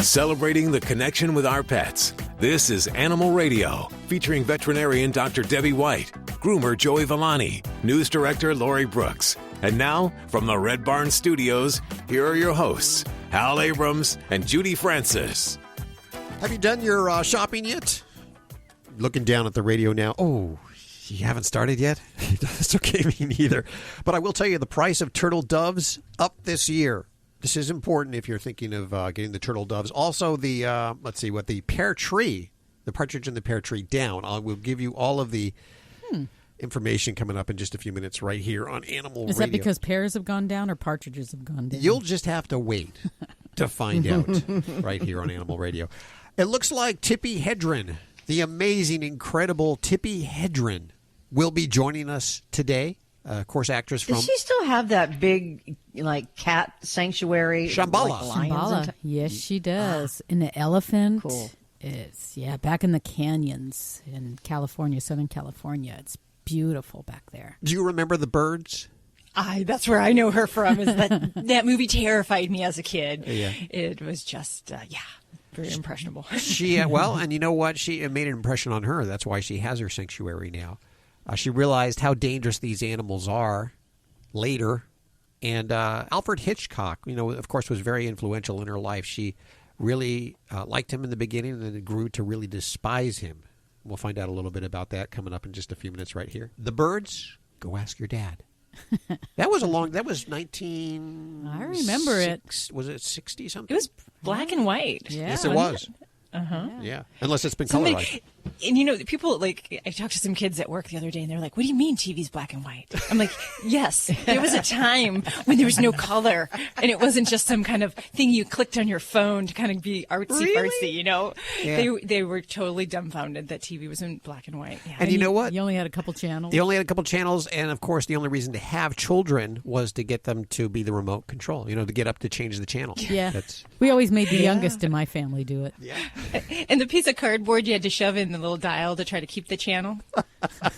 Celebrating the connection with our pets. This is Animal Radio, featuring veterinarian Dr. Debbie White, groomer Joey Villani, news director Lori Brooks. And now, from the Red Barn Studios, here are your hosts, Hal Abrams and Judy Francis. Have you done your shopping yet? Looking down at the radio now. Oh, you haven't started yet? That's okay, me neither. But I will tell you, the price of turtle doves up this year. This is important if you're thinking of getting the turtle doves. Also, the the pear tree, the partridge in the pear tree down. I will give you all of the information coming up in just a few minutes right here on Animal Radio. Is that because pears have gone down or partridges have gone down? You'll just have to wait to find out right here on Animal Radio. It looks like Tippi Hedren, the amazing, incredible Tippi Hedren, will be joining us today. Of course, actress from... Does she still have that big, cat sanctuary? Shambala. Shambala. Yes, she does. In the elephant. Cool. It's, back in the canyons in California, Southern California. It's beautiful back there. Do you remember the birds? That's where I know her from. Is that movie terrified me as a kid. Yeah. It was just, very impressionable. And you know what? It made an impression on her. That's why she has her sanctuary now. She realized how dangerous these animals are later. And Alfred Hitchcock, of course, was very influential in her life. She really liked him in the beginning and then grew to really despise him. We'll find out a little bit about that coming up in just a few minutes right here. The birds, go ask your dad. That was 19... I remember it. Was it 60 something? It was black and white. Yeah. Yes, it was. Uh-huh. Yeah, unless it's been colorized. And people, I talked to some kids at work the other day, and they're like, what do you mean TV's black and white? I'm like, yes, there was a time when there was no color, and it wasn't just some kind of thing you clicked on your phone to kind of be artsy-fartsy, Yeah. They were totally dumbfounded that TV was in black and white. Yeah. And you know what? You only had a couple channels. You only had a couple channels, and of course, the only reason to have children was to get them to be the remote control, to get up to change the channel. Yeah. We always made the youngest in my family do it. Yeah. And the piece of cardboard you had to shove in the little dial to try to keep the channel. I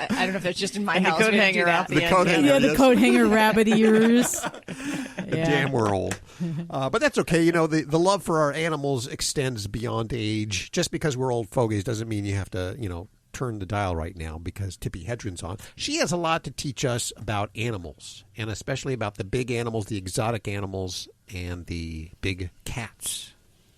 don't know if that's just in my house. The coat hanger out the coat end. hanger. Yeah, the coat hanger rabbit ears. Damn, we're old. But that's okay. The love for our animals extends beyond age. Just because we're old fogies doesn't mean you have to, turn the dial right now because Tippi Hedren's on. She has a lot to teach us about animals, and especially about the big animals, the exotic animals, and the big cats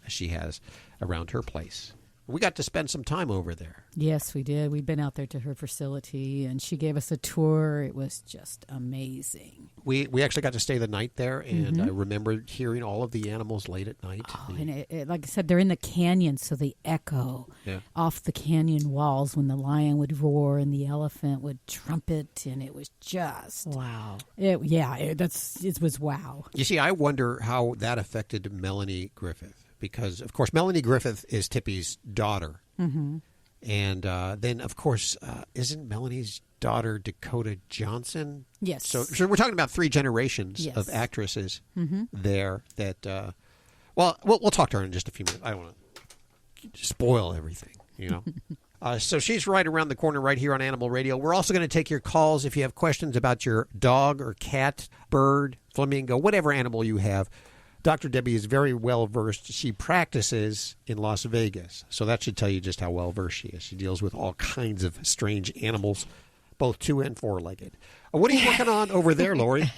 she has around her place. We got to spend some time over there. Yes, we did. We've been out there to her facility, and she gave us a tour. It was just amazing. We actually got to stay the night there, and I remember hearing all of the animals late at night. Oh, and like I said, they're in the canyon, so they echo off the canyon walls when the lion would roar and the elephant would trumpet, and it was just... Wow. It was wow. You see, I wonder how that affected Melanie Griffith. Because, of course, Melanie Griffith is Tippi's daughter. Mm-hmm. And then, of course, isn't Melanie's daughter Dakota Johnson? Yes. So we're talking about three generations of actresses there that, we'll talk to her in just a few minutes. I don't want to spoil everything, So she's right around the corner right here on Animal Radio. We're also going to take your calls if you have questions about your dog or cat, bird, flamingo, whatever animal you have. Dr. Debbie is very well-versed. She practices in Las Vegas, so that should tell you just how well-versed she is. She deals with all kinds of strange animals, both two- and four-legged. What are you working on over there, Lori?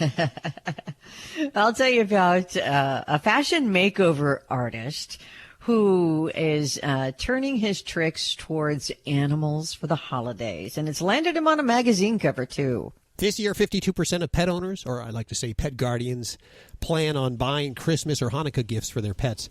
I'll tell you about a fashion makeover artist who is turning his tricks towards animals for the holidays, and it's landed him on a magazine cover, too. This year, 52% of pet owners, or I like to say pet guardians, plan on buying Christmas or Hanukkah gifts for their pets.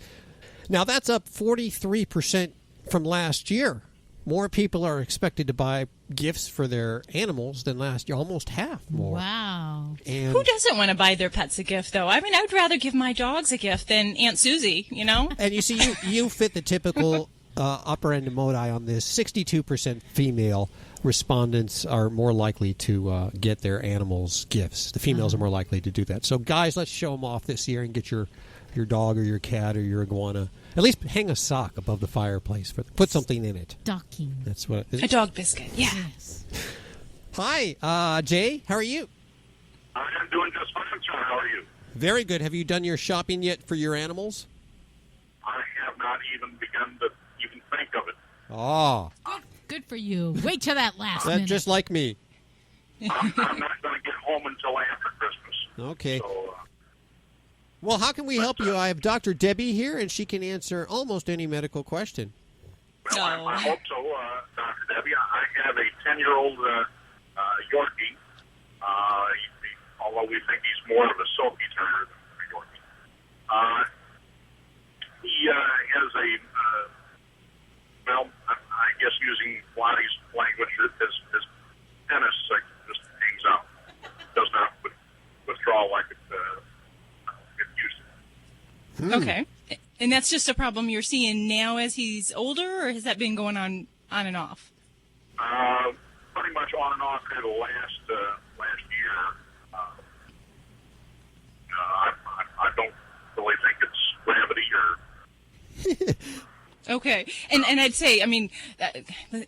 Now, that's up 43% from last year. More people are expected to buy gifts for their animals than last year, almost half more. Wow. And who doesn't want to buy their pets a gift, though? I mean, I would rather give my dogs a gift than Aunt Susie, And you see, you fit the typical upper end of modi on this. 62% female respondents are more likely to get their animals gifts. The females are more likely to do that. So, guys, let's show them off this year and get your dog or your cat or your iguana. At least hang a sock above the fireplace. Put something in it. Stocking. That's what it is. A dog biscuit, yeah. Yes. Hi, Jay. How are you? I'm doing just fine, John. How are you? Very good. Have you done your shopping yet for your animals? I not even begun to even think of it. Oh. Good for you. Wait till that last That's minute. just like me. I'm not going to get home until after Christmas. Okay. So, Well, how can we help you? I have Dr. Debbie here, and she can answer almost any medical question. well, I hope so, Dr. Debbie. I have a 10-year-old Yorkie, although we think he's more of a Silky Terrier than a Yorkie. He has a, I guess using Lottie's language, his penis just hangs out. Does not withdraw like it used to. Okay. And that's just a problem you're seeing now as he's older, or has that been going on and off? Pretty much on and off for the last year. I don't really think it's gravity or... Okay. And I'd say, I mean,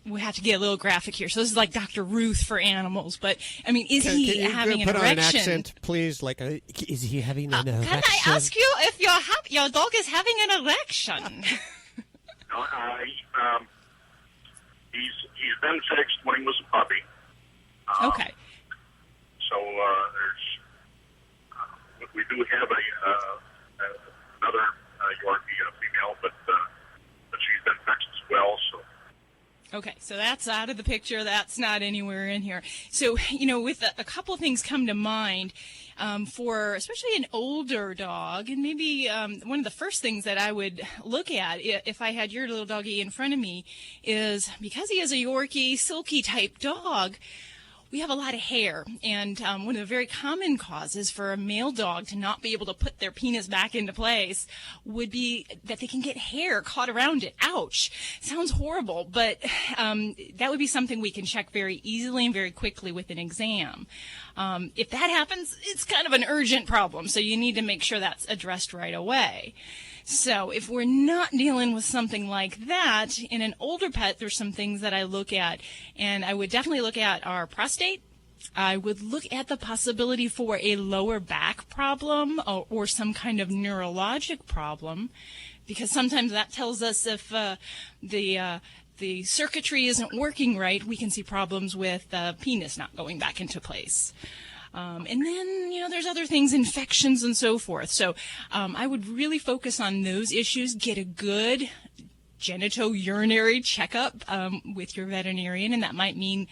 we have to get a little graphic here. So this is like Dr. Ruth for animals. But, I mean, is he having an erection? Put on an accent, please? Like, is he having an erection? Can I ask you if your dog is having an erection? No, he's been fixed when he was a puppy. Okay. So we do have another Yorkie, a female, but she's been fixed as well. So. Okay, so that's out of the picture. That's not anywhere in here. So, with a couple things come to mind for especially an older dog, and maybe one of the first things that I would look at if I had your little doggy in front of me is, because he is a Yorkie, silky type dog, we have a lot of hair, and one of the very common causes for a male dog to not be able to put their penis back into place would be that they can get hair caught around it. Ouch. Sounds horrible, but that would be something we can check very easily and very quickly with an exam. If that happens, it's kind of an urgent problem, so you need to make sure that's addressed right away. So if we're not dealing with something like that, in an older pet, there's some things that I look at. And I would definitely look at our prostate. I would look at the possibility for a lower back problem or some kind of neurologic problem, because sometimes that tells us if the circuitry isn't working right, we can see problems with the penis not going back into place. And then, there's other things, infections and so forth. So I would really focus on those issues, get a good genitourinary checkup with your veterinarian, and that might mean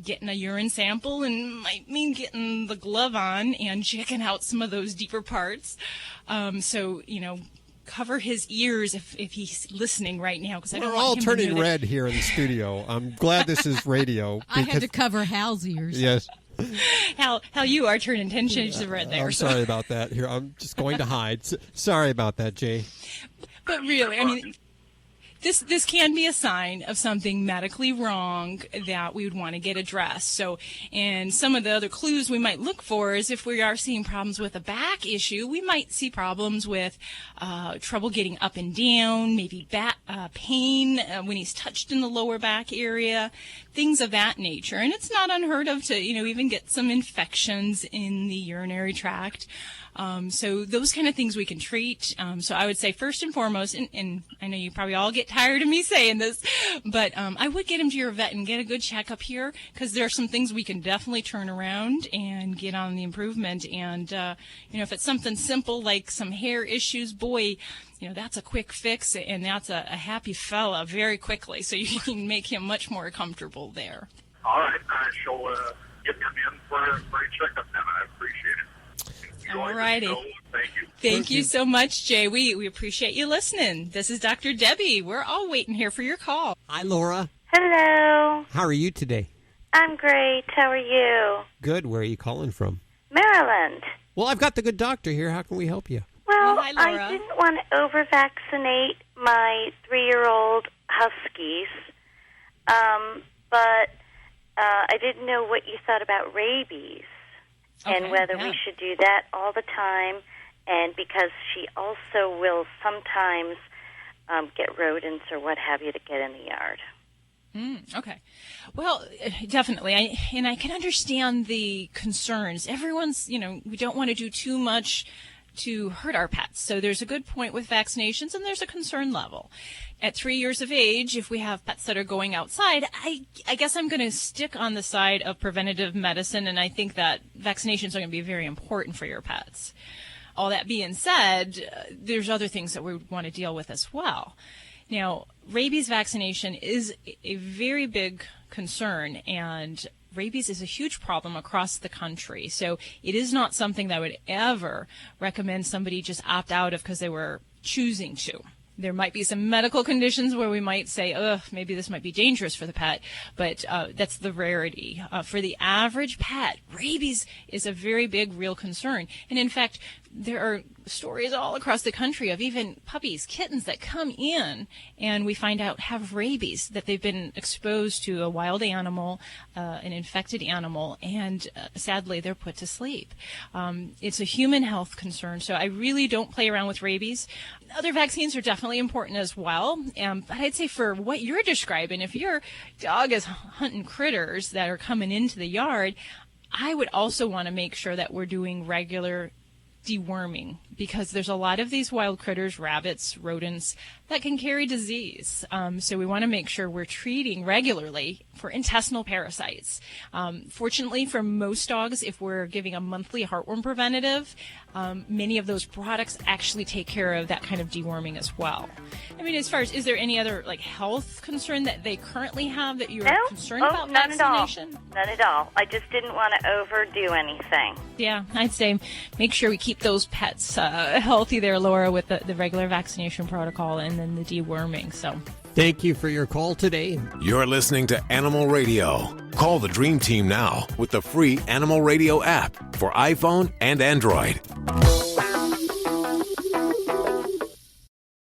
getting a urine sample and might mean getting the glove on and checking out some of those deeper parts. So, cover his ears if he's listening right now, because I don't We're want all him to turning know red here in the studio. I'm glad this is radio. I had to cover Hal's ears. Yes. Hal, you are turning 10 shades of red there. I'm sorry about that. Here, I'm just going to hide. Sorry about that, Jay. But really, I mean, this can be a sign of something medically wrong that we would want to get addressed. So, and some of the other clues we might look for is if we are seeing problems with a back issue, we might see problems with trouble getting up and down, maybe back pain when he's touched in the lower back area, things of that nature. And it's not unheard of to, even get some infections in the urinary tract. So those kind of things we can treat. So I would say first and foremost, and I know you probably all get tired of me saying this, but I would get him to your vet and get a good checkup here, because there are some things we can definitely turn around and get on the improvement. And, if it's something simple like some hair issues, boy, that's a quick fix, and that's a happy fella very quickly. So you can make him much more comfortable there. All right. I shall get him in for a checkup then. I appreciate it. All righty. Thank you. Thank you so much, Jay. We appreciate you listening. This is Dr. Debbie. We're all waiting here for your call. Hi, Laura. Hello. How are you today? I'm great. How are you? Good. Where are you calling from? Maryland. Well, I've got the good doctor here. How can we help you? Well, Hi, Laura. I didn't want to over-vaccinate my 3-year-old huskies, but I didn't know what you thought about rabies. And whether we should do that all the time, and because she also will sometimes get rodents or what have you to get in the yard. Okay. Well, definitely. I can understand the concerns. Everyone's, we don't want to do too much to hurt our pets. So there's a good point with vaccinations, and there's a concern level. At 3 years of age, if we have pets that are going outside, I guess I'm going to stick on the side of preventative medicine, and I think that vaccinations are going to be very important for your pets. All that being said, there's other things that we want to deal with as well. Now, rabies vaccination is a very big concern, and rabies is a huge problem across the country. So it is not something that I would ever recommend somebody just opt out of because they were choosing to. There might be some medical conditions where we might say, maybe this might be dangerous for the pet, but that's the rarity. For the average pet, rabies is a very big, real concern. And in fact, there are stories all across the country of even puppies, kittens that come in and we find out have rabies, that they've been exposed to a wild animal, an infected animal, and sadly they're put to sleep. It's a human health concern, so I really don't play around with rabies. Other vaccines are definitely important as well, but I'd say for what you're describing, if your dog is hunting critters that are coming into the yard, I would also want to make sure that we're doing regular deworming, because there's a lot of these wild critters, rabbits, rodents, that can carry disease. So we want to make sure we're treating regularly for intestinal parasites. Fortunately, for most dogs, if we're giving a monthly heartworm preventative, many of those products actually take care of that kind of deworming as well. I mean, as far as, is there any other health concern that they currently have that you're concerned about vaccination? None at all. I just didn't want to overdo anything. Yeah, I'd say make sure we keep those pets healthy there, Laura, with the regular vaccination protocol and then the deworming. So thank you for your call today. You're listening to Animal Radio. Call the Dream Team now with the free Animal Radio app for iPhone and Android.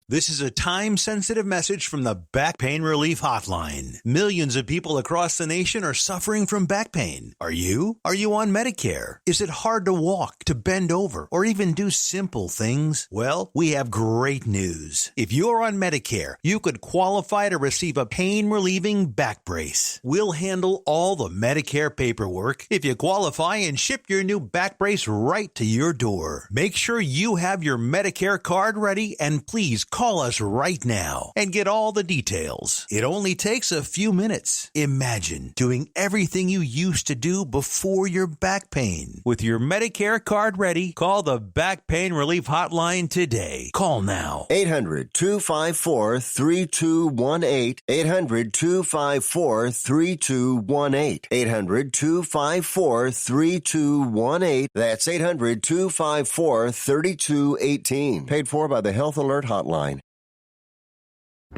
This is a time-sensitive message from the Back Pain Relief Hotline. Millions of people across the nation are suffering from back pain. Are you? Are you on Medicare? Is it hard to walk, to bend over, or even do simple things? Well, we have great news. If you're on Medicare, you could qualify to receive a pain-relieving back brace. We'll handle all the Medicare paperwork if you qualify and ship your new back brace right to your door. Make sure you have your Medicare card ready, and please call us right now and get all the details. It only takes a few minutes. Imagine doing everything you used to do before your back pain. With your Medicare card ready, call the Back Pain Relief Hotline today. Call now. 800-254-3218. 800-254-3218. 800-254-3218. That's 800-254-3218. Paid for by the Health Alert Hotline.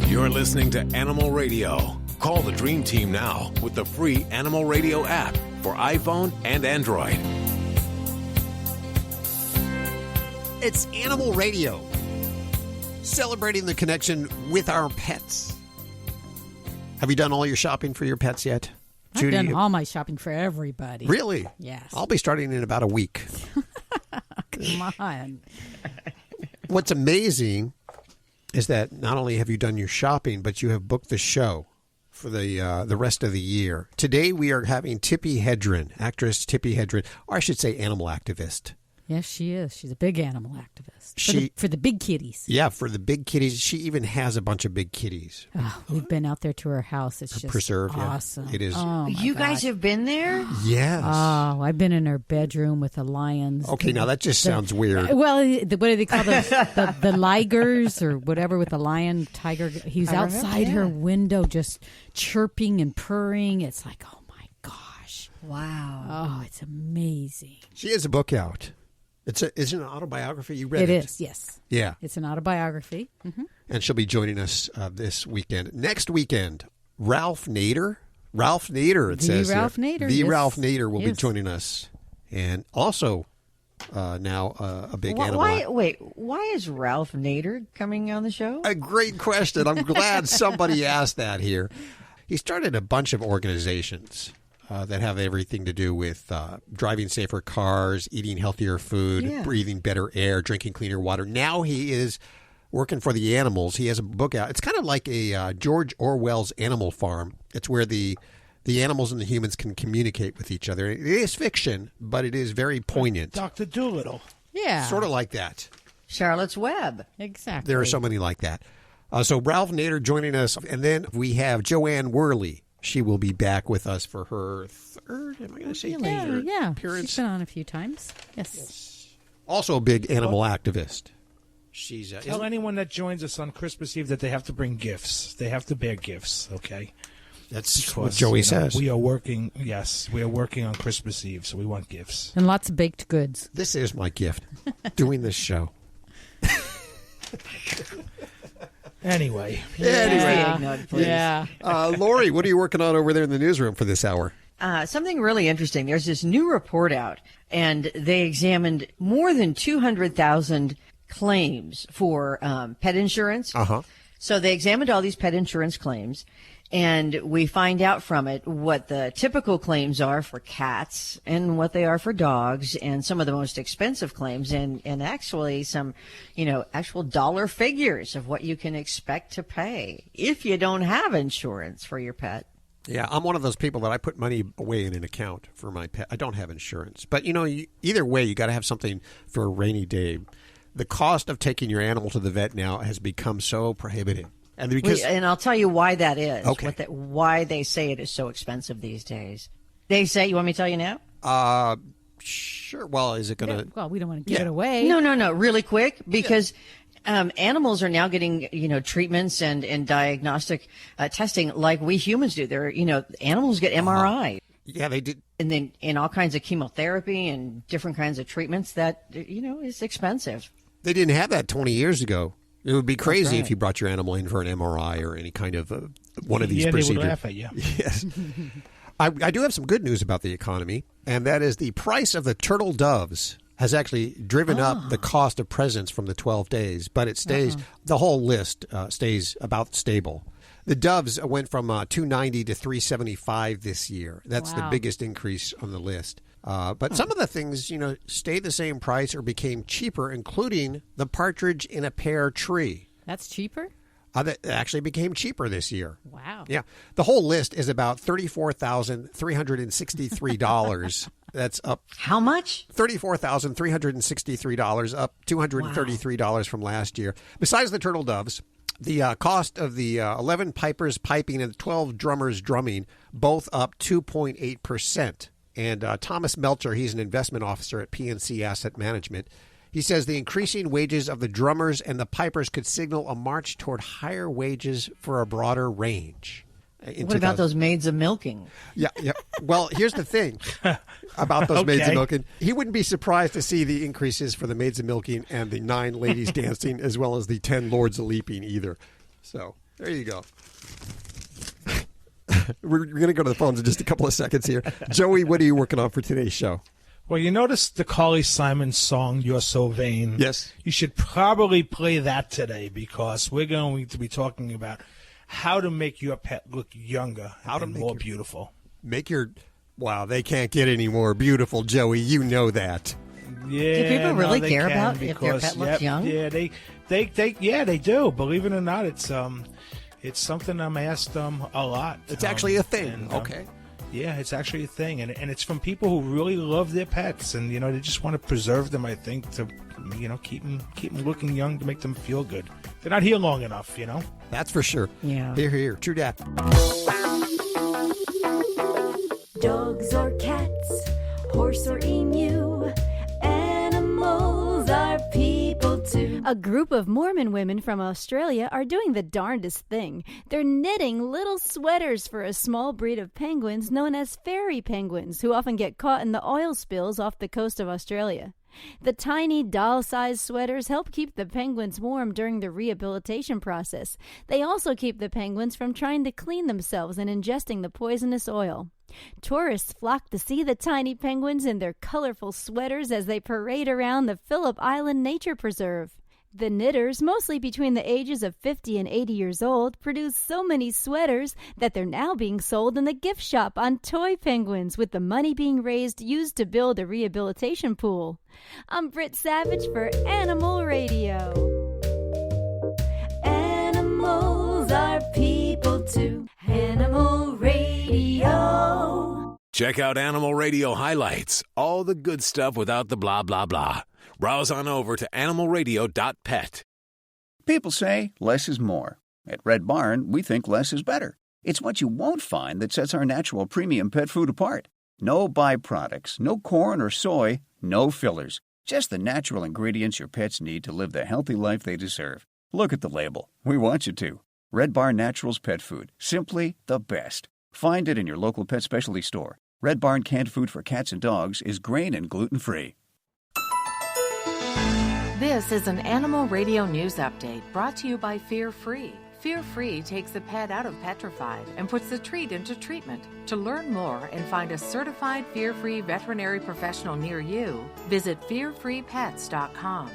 You're listening to Animal Radio. Call the Dream Team now with the free Animal Radio app for iPhone and Android. It's Animal Radio, celebrating the connection with our pets. Have you done all your shopping for your pets yet, Judy? I've done all my shopping for everybody. Really? Yes. I'll be starting in about a week. Come on. What's amazing is that not only have you done your shopping, but you have booked the show for the rest of the year. Today we are having Tippi Hedren, actress Tippi Hedren, or I should say animal activist. Yes, she is. She's a big animal activist. For the big kitties. Yeah, for the big kitties. She even has a bunch of big kitties. Oh, we've been out there to her house. It's just preserve, awesome. Yeah. It is. Oh, you guys have been there? Yes. Oh, I've been in her bedroom with the lions. Okay, now that just sounds weird. Well, what do they call those? the Ligers or whatever with the lion, tiger. He's outside her window just chirping and purring. It's like, oh my gosh. Wow. Oh, it's amazing. She has a book out. It's an autobiography. You read it? It is, yes. Yeah. It's an autobiography. Mm-hmm. And she'll be joining us this weekend. Next weekend, Ralph Nader. Ralph Nader, it says. Ralph Nader. The yes. Ralph Nader will be Yes. joining us. And also now a big animal. Why is Ralph Nader coming on the show? A great question. I'm glad somebody asked that here. He started a bunch of organizations that have everything to do with driving safer cars, eating healthier food, breathing better air, drinking cleaner water. Now he is working for the animals. He has a book out. It's kind of like a George Orwell's Animal Farm. It's where the animals and the humans can communicate with each other. It is fiction, but it is very poignant. Dr. Dolittle. Yeah. Sort of like that. Charlotte's Web. Exactly. There are so many like that. So Ralph Nader joining us, and then we have Joanne Worley. She will be back with us for her third, am I going to say third appearance? She's been on a few times. Yes. Also a big animal activist. She's Tell anyone that joins us on Christmas Eve that they have to bring gifts. They have to bear gifts, okay? That's because, what Joey says. We are working on Christmas Eve, so we want gifts. And lots of baked goods. This is my gift, doing this show. Anyway. Yeah. Lori, what are you working on over there in the newsroom for this hour? Something really interesting. There's this new report out, and they examined more than 200,000 claims for pet insurance. Uh-huh. So they examined all these pet insurance claims, and we find out from it what the typical claims are for cats and what they are for dogs, and some of the most expensive claims, and actually some, actual dollar figures of what you can expect to pay if you don't have insurance for your pet. Yeah, I'm one of those people that I put money away in an account for my pet. I don't have insurance. But, either way, you got to have something for a rainy day. The cost of taking your animal to the vet now has become so prohibitive. And I'll tell you why that is. Okay. Why they say it is so expensive these days. They say, you want me to tell you now? Sure. Well, is it going to... Well, we don't want to give it away. No. Really quick, because animals are now getting, treatments and diagnostic testing like we humans do. They're, animals get MRI. Yeah, they did. And then in all kinds of chemotherapy and different kinds of treatments that, is expensive. They didn't have that 20 years ago. It would be crazy right. if you brought your animal in for an MRI or any kind of one of these procedures. They would laugh at you. Yes. I do have some good news about the economy, and that is the price of the turtle doves has actually driven up the cost of presents from the 12 days, but it stays, the whole list stays about stable. The doves went from $290 to $375 this year. That's the biggest increase on the list. But some of the things, stayed the same price or became cheaper, including the partridge in a pear tree. That's cheaper? That actually became cheaper this year. Wow. Yeah. The whole list is about $34,363. That's up. How much? $34,363, up $233 from last year. Besides the turtle doves, the cost of the 11 pipers piping and 12 drummers drumming, both up 2.8%. And Thomas Melcher, he's an investment officer at PNC Asset Management. He says the increasing wages of the drummers and the pipers could signal a march toward higher wages for a broader range. What about those maids of milking? Yeah. Well, here's the thing about those maids of milking. He wouldn't be surprised to see the increases for the maids of milking and the 9 ladies dancing, as well as the 10 lords of leaping either. So there you go. We're going to go to the phones in just a couple of seconds here. Joey, what are you working on for today's show? Well, you notice the Carly Simon song, You're So Vain. Yes. You should probably play that today because we're going to be talking about how to make your pet look younger and more beautiful. Wow, they can't get any more beautiful, Joey. You know that. Yeah. Do people really care about if their pet looks young? Yeah, they do. Believe it or not, it's something I'm asked a lot. It's actually a thing. Okay. Yeah, it's actually a thing, and it's from people who really love their pets, and they just want to preserve them. I think to keep them looking young, to make them feel good. They're not here long enough, That's for sure. Yeah. Here. True dat. Dogs or cats, horse or emu, animals are people too. A group of Mormon women from Australia are doing the darndest thing. They're knitting little sweaters for a small breed of penguins known as fairy penguins, who often get caught in the oil spills off the coast of Australia. The tiny doll-sized sweaters help keep the penguins warm during the rehabilitation process. They also keep the penguins from trying to clean themselves and ingesting the poisonous oil. Tourists flock to see the tiny penguins in their colorful sweaters as they parade around the Phillip Island Nature Preserve. The knitters, mostly between the ages of 50 and 80 years old, produce so many sweaters that they're now being sold in the gift shop on toy penguins, with the money being used to build a rehabilitation pool. I'm Britt Savage for Animal Radio. Animals are people too. Animal Radio. Check out Animal Radio highlights, all the good stuff without the blah, blah, blah. Browse on over to animalradio.pet. People say less is more. At Red Barn, we think less is better. It's what you won't find that sets our natural premium pet food apart. No byproducts, no corn or soy, no fillers. Just the natural ingredients your pets need to live the healthy life they deserve. Look at the label. We want you to. Red Barn Naturals Pet Food. Simply the best. Find it in your local pet specialty store. Red Barn canned food for cats and dogs is grain and gluten-free. This is an Animal Radio News Update brought to you by Fear Free. Fear Free takes the pet out of petrified and puts the treat into treatment. To learn more and find a certified fear-free veterinary professional near you, visit fearfreepets.com.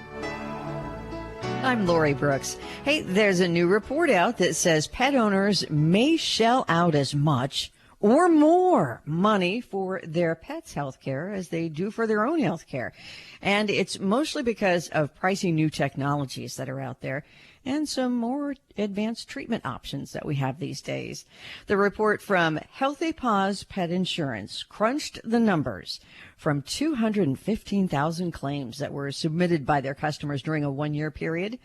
I'm Lori Brooks. Hey, there's a new report out that says pet owners may shell out as much or more money for their pets' health care as they do for their own health care. And it's mostly because of pricey new technologies that are out there and some more advanced treatment options that we have these days. The report from Healthy Paws Pet Insurance crunched the numbers from 215,000 claims that were submitted by their customers during a one-year period.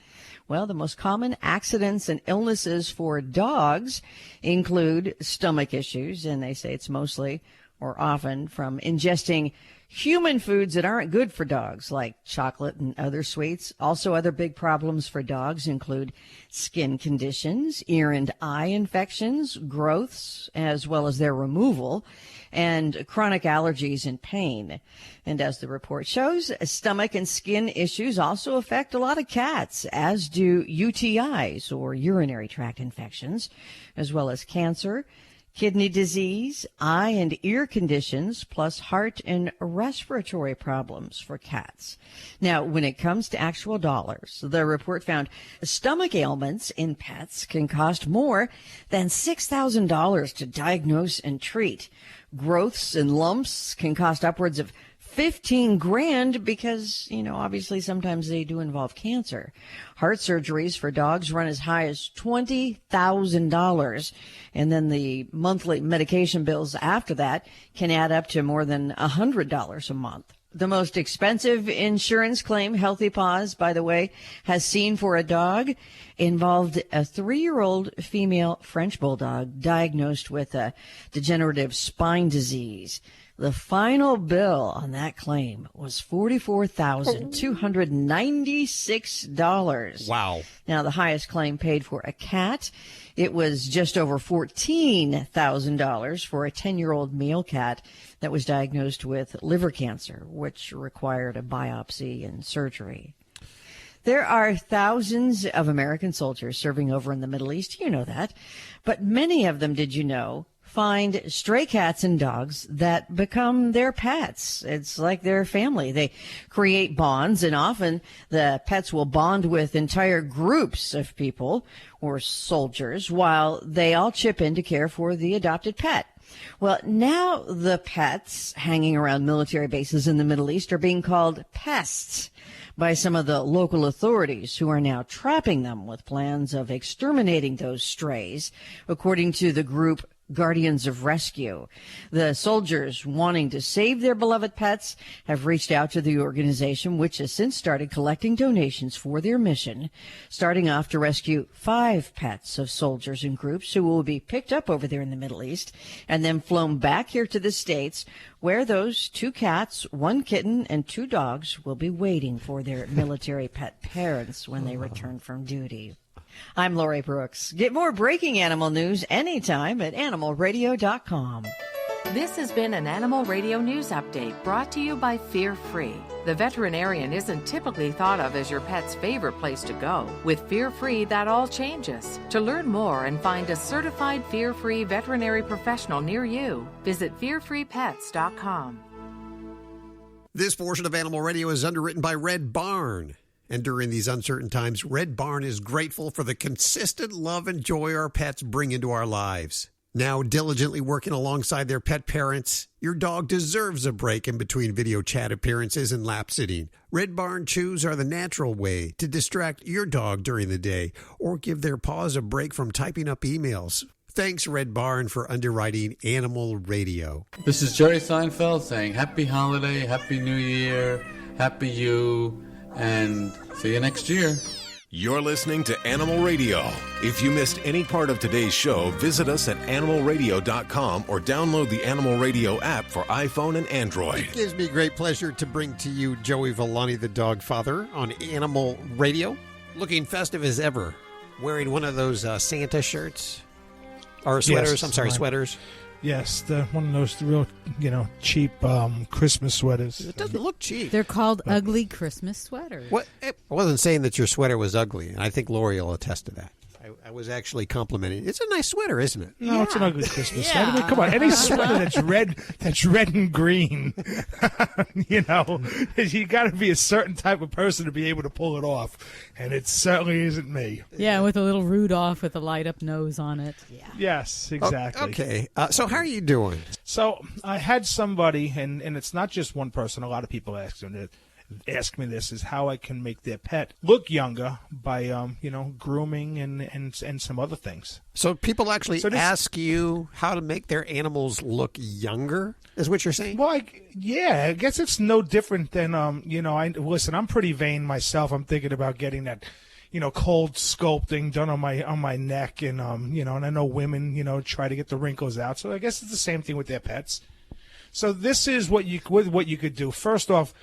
Well, the most common accidents and illnesses for dogs include stomach issues, and they say it's mostly or often from ingesting human foods that aren't good for dogs, like chocolate and other sweets. Also, other big problems for dogs include skin conditions, ear and eye infections, growths, as well as their removal, and chronic allergies and pain. And as the report shows, stomach and skin issues also affect a lot of cats, as do UTIs, or urinary tract infections, as well as cancer, kidney disease, eye and ear conditions, plus heart and respiratory problems for cats. Now, when it comes to actual dollars, the report found stomach ailments in pets can cost more than $6,000 to diagnose and treat. Growths and lumps can cost upwards of $15,000 because, obviously sometimes they do involve cancer. Heart surgeries for dogs run as high as $20,000. And then the monthly medication bills after that can add up to more than $100 a month. The most expensive insurance claim Healthy Paws, by the way, has seen for a dog involved a 3-year-old female French bulldog diagnosed with a degenerative spine disease. The final bill on that claim was $44,296. Wow. Now, the highest claim paid for a cat, it was just over $14,000 for a 10-year-old male cat that was diagnosed with liver cancer, which required a biopsy and surgery. There are thousands of American soldiers serving over in the Middle East. You know that. But many of them, did you know, find stray cats and dogs that become their pets. It's like their family. They create bonds, and often the pets will bond with entire groups of people or soldiers while they all chip in to care for the adopted pet. Well, now the pets hanging around military bases in the Middle East are being called pests by some of the local authorities, who are now trapping them with plans of exterminating those strays, according to the group Guardians of Rescue. The soldiers wanting to save their beloved pets have reached out to the organization, which has since started collecting donations for their mission, starting off to rescue 5 pets of soldiers and groups who will be picked up over there in the Middle East and then flown back here to the States, where those 2 cats, 1 kitten, and 2 dogs will be waiting for their military pet parents when they return from duty. I'm Lori Brooks. Get more breaking animal news anytime at animalradio.com. This has been an Animal Radio News Update brought to you by Fear Free. The veterinarian isn't typically thought of as your pet's favorite place to go. With Fear Free, that all changes. To learn more and find a certified Fear Free veterinary professional near you, visit fearfreepets.com. This portion of Animal Radio is underwritten by Red Barn. And during these uncertain times, Red Barn is grateful for the consistent love and joy our pets bring into our lives. Now diligently working alongside their pet parents, your dog deserves a break in between video chat appearances and lap sitting. Red Barn Chews are the natural way to distract your dog during the day or give their paws a break from typing up emails. Thanks, Red Barn, for underwriting Animal Radio. This is Jerry Seinfeld saying Happy Holiday, Happy New Year. happy you, and see you next year. You're listening to Animal Radio. If you missed any part of today's show, visit us at animalradio.com or download the Animal Radio app for iPhone and Android. It gives me great pleasure to bring to you Joey Villani, the dog father, on Animal Radio. Looking festive as ever. Wearing one of those Santa shirts. Or sweaters. Yes, sweaters. Yes, one of those real, cheap Christmas sweaters. It doesn't look cheap. They're called ugly Christmas sweaters. What? I wasn't saying that your sweater was ugly, and I think Lori will attest to that. I was actually complimenting. It's a nice sweater, isn't it? No, it's an ugly Christmas sweater. I mean, come on, any sweater that's red and green, you got to be a certain type of person to be able to pull it off, and it certainly isn't me. Yeah, with a little Rudolph with a light-up nose on it. Yeah. Yes, exactly. Okay, so how are you doing? So I had somebody, and it's not just one person. A lot of people ask me this, is how I can make their pet look younger by grooming and some other things. So people actually ask you how to make their animals look younger, is what you're saying? Well, I guess it's no different than listen, I'm pretty vain myself. I'm thinking about getting that cold sculpting done on my neck, and and I know women try to get the wrinkles out. So I guess it's the same thing with their pets. So this is what you could do. First off,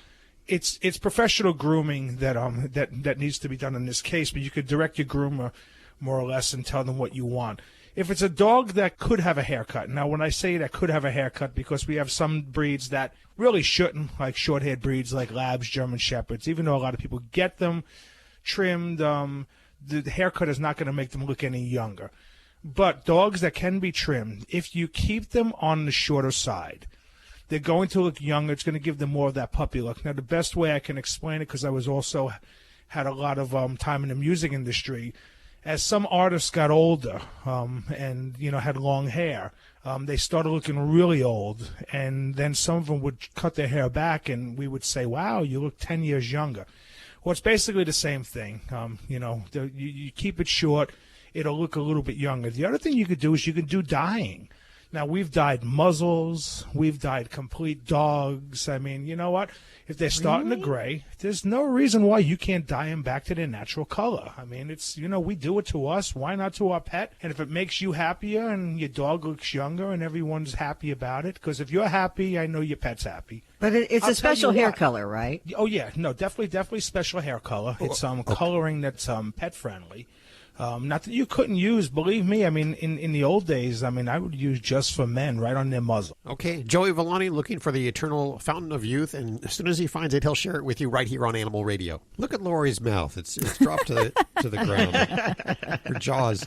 it's professional grooming that needs to be done in this case, but you could direct your groomer more or less and tell them what you want. If it's a dog that could have a haircut, now when I say that could have a haircut, because we have some breeds that really shouldn't, like short-haired breeds like Labs, German Shepherds, even though a lot of people get them trimmed, the haircut is not going to make them look any younger. But dogs that can be trimmed, if you keep them on the shorter side, they're going to look younger. It's going to give them more of that puppy look. Now, the best way I can explain it, because I was also had a lot of time in the music industry, as some artists got older and had long hair, they started looking really old, and then some of them would cut their hair back, and we would say, "Wow, you look 10 years younger." Well, it's basically the same thing. You keep it short, it'll look a little bit younger. The other thing you could do is you can do dyeing. Now, we've dyed muzzles. We've dyed complete dogs. I mean, you know what? If they're starting to gray, there's no reason why you can't dye them back to their natural color. I mean, it's, we do it to us. Why not to our pet? And if it makes you happier and your dog looks younger and everyone's happy about it, because if you're happy, I know your pet's happy. But it's a special hair color, right? Oh, yeah. No, definitely special hair color. It's coloring that's pet-friendly. Not that you couldn't use, believe me. I mean, in the old days, I would use just for men right on their muzzle. Okay, Joey Villani looking for the eternal fountain of youth, and as soon as he finds it, he'll share it with you right here on Animal Radio. Look at Lori's mouth; it's dropped to the ground. Her jaws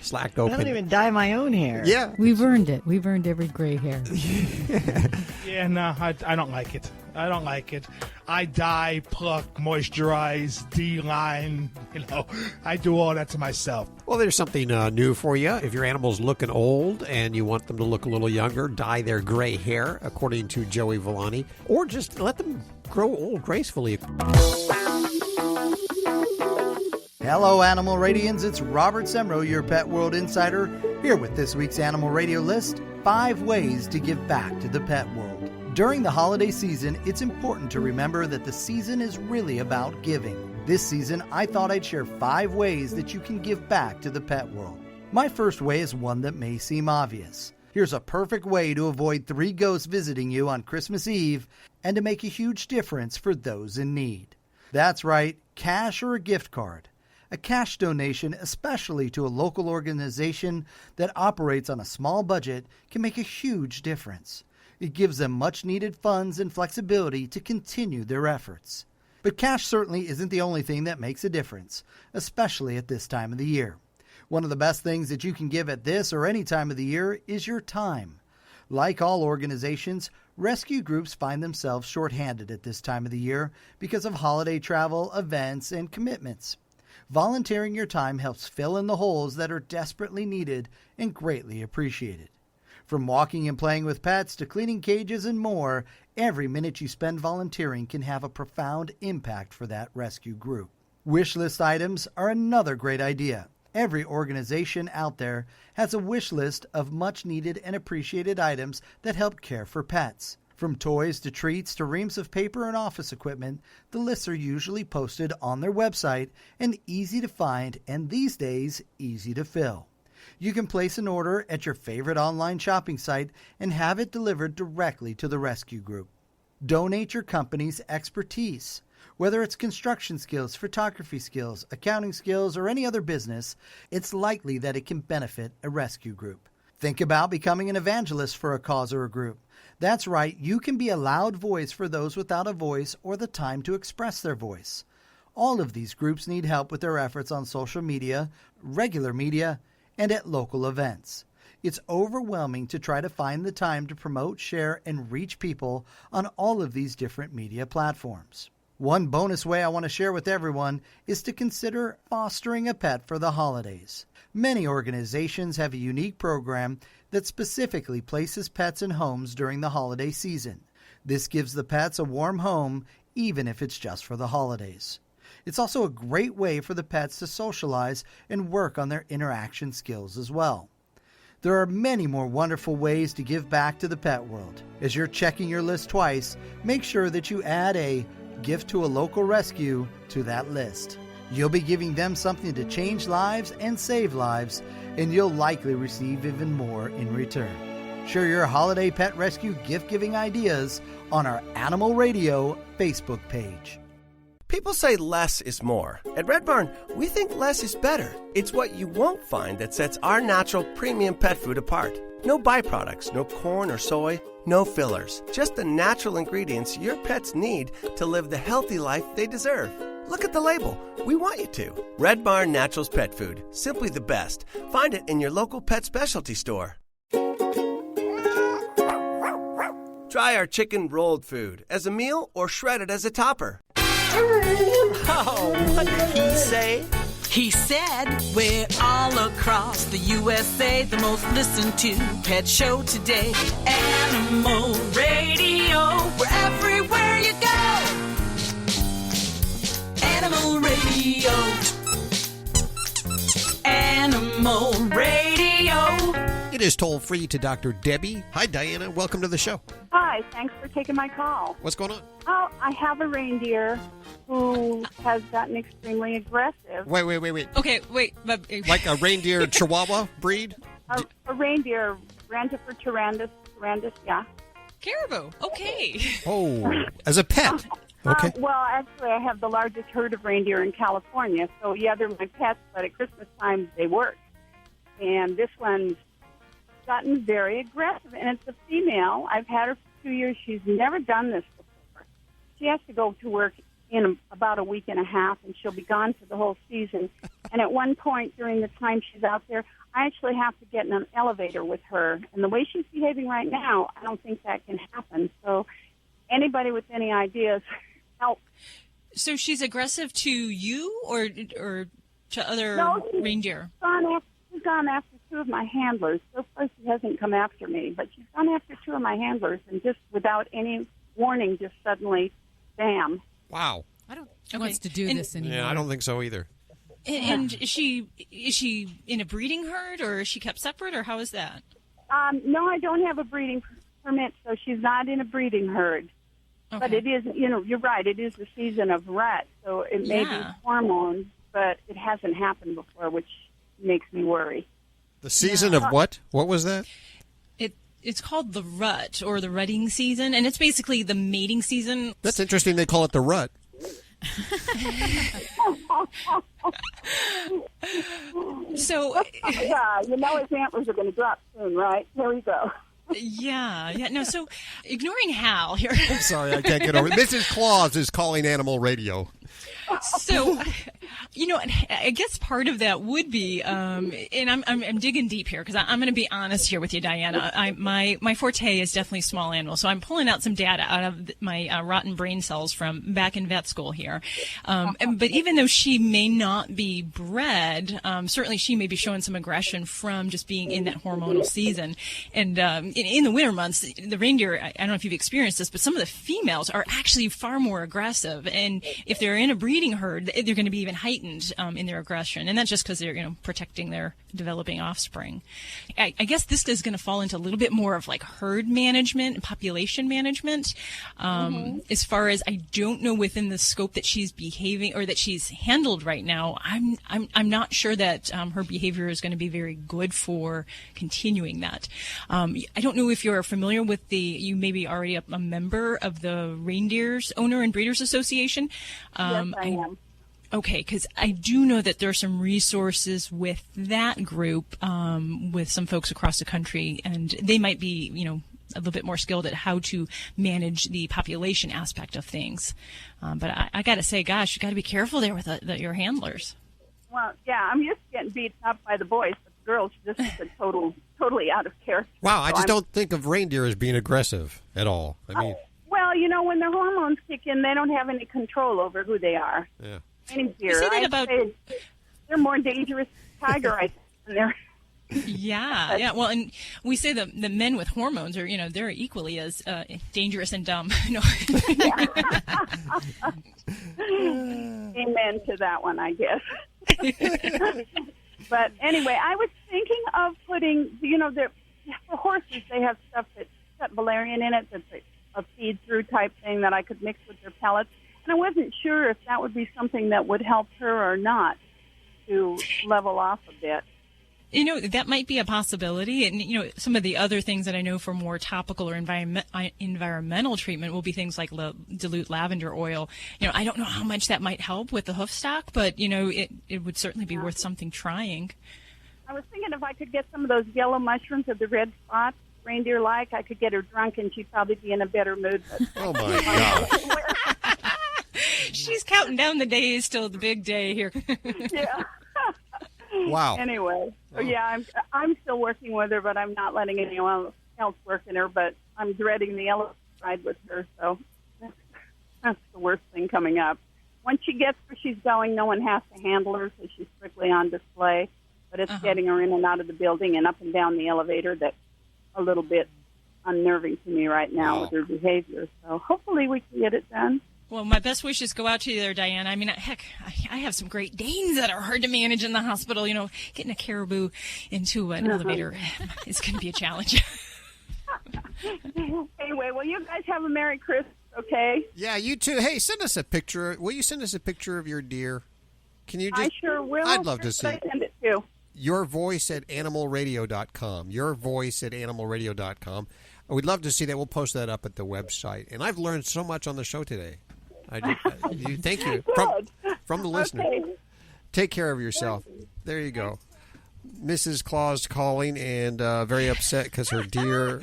slacked open. I don't even dye my own hair. Yeah, we've earned it. We've earned every gray hair. Yeah, no, I don't like it. I don't like it. I dye, pluck, moisturize, D-line. I do all that to myself. Well, there's something new for you. If your animal's looking old and you want them to look a little younger, dye their gray hair, according to Joey Villani, or just let them grow old gracefully. Hello, Animal Radians. It's Robert Semro, your Pet World Insider, here with this week's Animal Radio list, 5 ways to give back to the pet world. During the holiday season, it's important to remember that the season is really about giving. This season, I thought I'd share 5 ways that you can give back to the pet world. My first way is one that may seem obvious. Here's a perfect way to avoid 3 ghosts visiting you on Christmas Eve and to make a huge difference for those in need. That's right, cash or a gift card. A cash donation, especially to a local organization that operates on a small budget, can make a huge difference. It gives them much-needed funds and flexibility to continue their efforts. But cash certainly isn't the only thing that makes a difference, especially at this time of the year. One of the best things that you can give at this or any time of the year is your time. Like all organizations, rescue groups find themselves shorthanded at this time of the year because of holiday travel, events, and commitments. Volunteering your time helps fill in the holes that are desperately needed and greatly appreciated. From walking and playing with pets to cleaning cages and more, every minute you spend volunteering can have a profound impact for that rescue group. Wish list items are another great idea. Every organization out there has a wish list of much needed and appreciated items that help care for pets. From toys to treats to reams of paper and office equipment, the lists are usually posted on their website and easy to find, and these days, easy to fill. You can place an order at your favorite online shopping site and have it delivered directly to the rescue group. Donate your company's expertise. Whether it's construction skills, photography skills, accounting skills, or any other business, it's likely that it can benefit a rescue group. Think about becoming an evangelist for a cause or a group. That's right, you can be a loud voice for those without a voice or the time to express their voice. All of these groups need help with their efforts on social media, regular media, and at local events. It's overwhelming to try to find the time to promote, share, and reach people on all of these different media platforms. One bonus way I want to share with everyone is to consider fostering a pet for the holidays. Many organizations have a unique program that specifically places pets in homes during the holiday season. This gives the pets a warm home, even if it's just for the holidays. It's also a great way for the pets to socialize and work on their interaction skills as well. There are many more wonderful ways to give back to the pet world. As you're checking your list twice, make sure that you add a gift to a local rescue to that list. You'll be giving them something to change lives and save lives, and you'll likely receive even more in return. Share your holiday pet rescue gift-giving ideas on our Animal Radio Facebook page. People say less is more. At Red Barn, we think less is better. It's what you won't find that sets our natural premium pet food apart. No byproducts, no corn or soy, no fillers. Just the natural ingredients your pets need to live the healthy life they deserve. Look at the label. We want you to. Red Barn Naturals Pet Food. Simply the best. Find it in your local pet specialty store. Try our chicken rolled food as a meal or shredded as a topper. Oh, what did he say? He said we're all across the USA, the most listened to pet show today. Animal Radio, we're everywhere you go. Animal Radio. Animal Radio. It is toll free to Dr. Debbie. Hi, Diana. Welcome to the show. Hi. Thanks for taking my call. What's going on? Oh, I have a reindeer who has gotten extremely aggressive. Wait. Okay, wait. Like a reindeer Chihuahua breed? A reindeer, Rantifer Tarandus, yeah. Caribou. Okay. Oh, as a pet. Okay. Well, actually, I have the largest herd of reindeer in California. So, yeah, they're my pets, but at Christmas time, they work. And this one's gotten very aggressive, and it's a female. I've had her for 2 years. She's never done this before. She has to go to work in about a week and a half, and she'll be gone for the whole season. And at one point during the time she's out there, I actually have to get in an elevator with her. And the way she's behaving right now, I don't think that can happen. So anybody with any ideas, help. So she's aggressive to you or to other reindeer? She's gone after two of my handlers. So far she hasn't come after me, but she's gone after two of my handlers, and just without any warning, just suddenly, bam. Wow. I don't think she wants to do this anymore. Yeah, I don't think so either. And is she in a breeding herd, or is she kept separate, or how is that? No, I don't have a breeding permit, so she's not in a breeding herd. Okay. But it is, you're right, it is the season of rut, so it may be hormones, but it hasn't happened before, which makes me worry. The season of what? What was that? It's called the rut, or the rutting season, and it's basically the mating season. That's interesting they call it the rut. So, yeah, his antlers are going to drop soon, right? Here we go. Yeah. No, so ignoring Hal here. I'm sorry, I can't get over it. Mrs. Claus is calling Animal Radio. So, I guess part of that would be, and I'm digging deep here because I'm going to be honest here with you, Diana. My forte is definitely small animals, so I'm pulling out some data out of my rotten brain cells from back in vet school here. But even though she may not be bred, certainly she may be showing some aggression from just being in that hormonal season. And in the winter months, the reindeer, I don't know if you've experienced this, but some of the females are actually far more aggressive. And if they're in a breeding feeding herd, they're going to be even heightened in their aggression, and that's just because they're protecting their developing offspring. I guess this is going to fall into a little bit more of like herd management and population management. As far as I don't know within the scope that she's behaving or that she's handled right now, I'm not sure that her behavior is going to be very good for continuing that. I don't know if you're familiar with you may be already a member of the Reindeers Owner and Breeders Association. Yes, I am. Okay, because I do know that there are some resources with that group, with some folks across the country, and they might be, a little bit more skilled at how to manage the population aspect of things. But I got to say, gosh, you got to be careful there with your handlers. Well, yeah, I'm used to getting beaten up by the boys, but the girls, this is totally out of character. Wow, I just don't think of reindeer as being aggressive at all. I mean, well, when their hormones kick in, they don't have any control over who they are. Yeah. Any deer, they're more dangerous tiger, I think, than they're. Yeah. Well, and we say the men with hormones are, they're equally as dangerous and dumb. Amen to that one, I guess. But anyway, I was thinking of putting, for horses, they have stuff that's got valerian in it, that's a feed-through type thing that I could mix with their pellets. And I wasn't sure if that would be something that would help her or not to level off a bit. That might be a possibility. And, some of the other things that I know for more topical or environmental treatment will be things like dilute lavender oil. I don't know how much that might help with the hoof stock, but, it would certainly be worth something trying. I was thinking if I could get some of those yellow mushrooms of the red spots, reindeer like, I could get her drunk and she'd probably be in a better mood. But oh, my God. She's counting down the days till the big day here. Yeah. Wow. Anyway, so yeah, I'm still working with her, but I'm not letting anyone else work in her. But I'm dreading the elephant ride with her, so that's the worst thing coming up. Once she gets where she's going, no one has to handle her, so she's strictly on display. But it's getting her in and out of the building and up and down the elevator that's a little bit unnerving to me right now with her behavior. So hopefully we can get it done. Well, my best wishes go out to you there, Diane. I mean, heck, I have some Great Danes that are hard to manage in the hospital. Getting a caribou into an elevator is going to be a challenge. Anyway, well, you guys have a Merry Christmas, okay? Yeah, you too. Hey, send us a picture. Will you send us a picture of your deer? Can you just? I sure will. I'd love to see. I send it to. Your voice at animalradio.com. Your voice at animalradio.com. We'd love to see that. We'll post that up at the website. And I've learned so much on the show today. Thank you from the listener. Okay. Take care of yourself. There you go. Mrs. Claus calling and very upset because her deer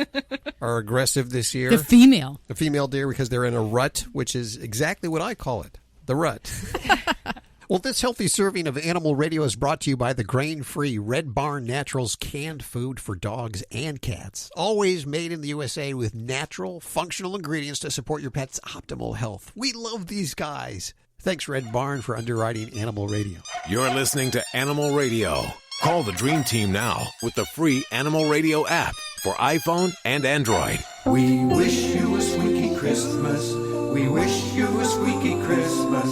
are aggressive this year. The female deer, because they're in a rut, which is exactly what I call it, the rut. Well, this healthy serving of Animal Radio is brought to you by the grain-free Red Barn Naturals canned food for dogs and cats. Always made in the USA with natural, functional ingredients to support your pet's optimal health. We love these guys. Thanks, Red Barn, for underwriting Animal Radio. You're listening to Animal Radio. Call the Dream Team now with the free Animal Radio app for iPhone and Android. We wish you a squeaky Christmas. We wish you a squeaky Christmas.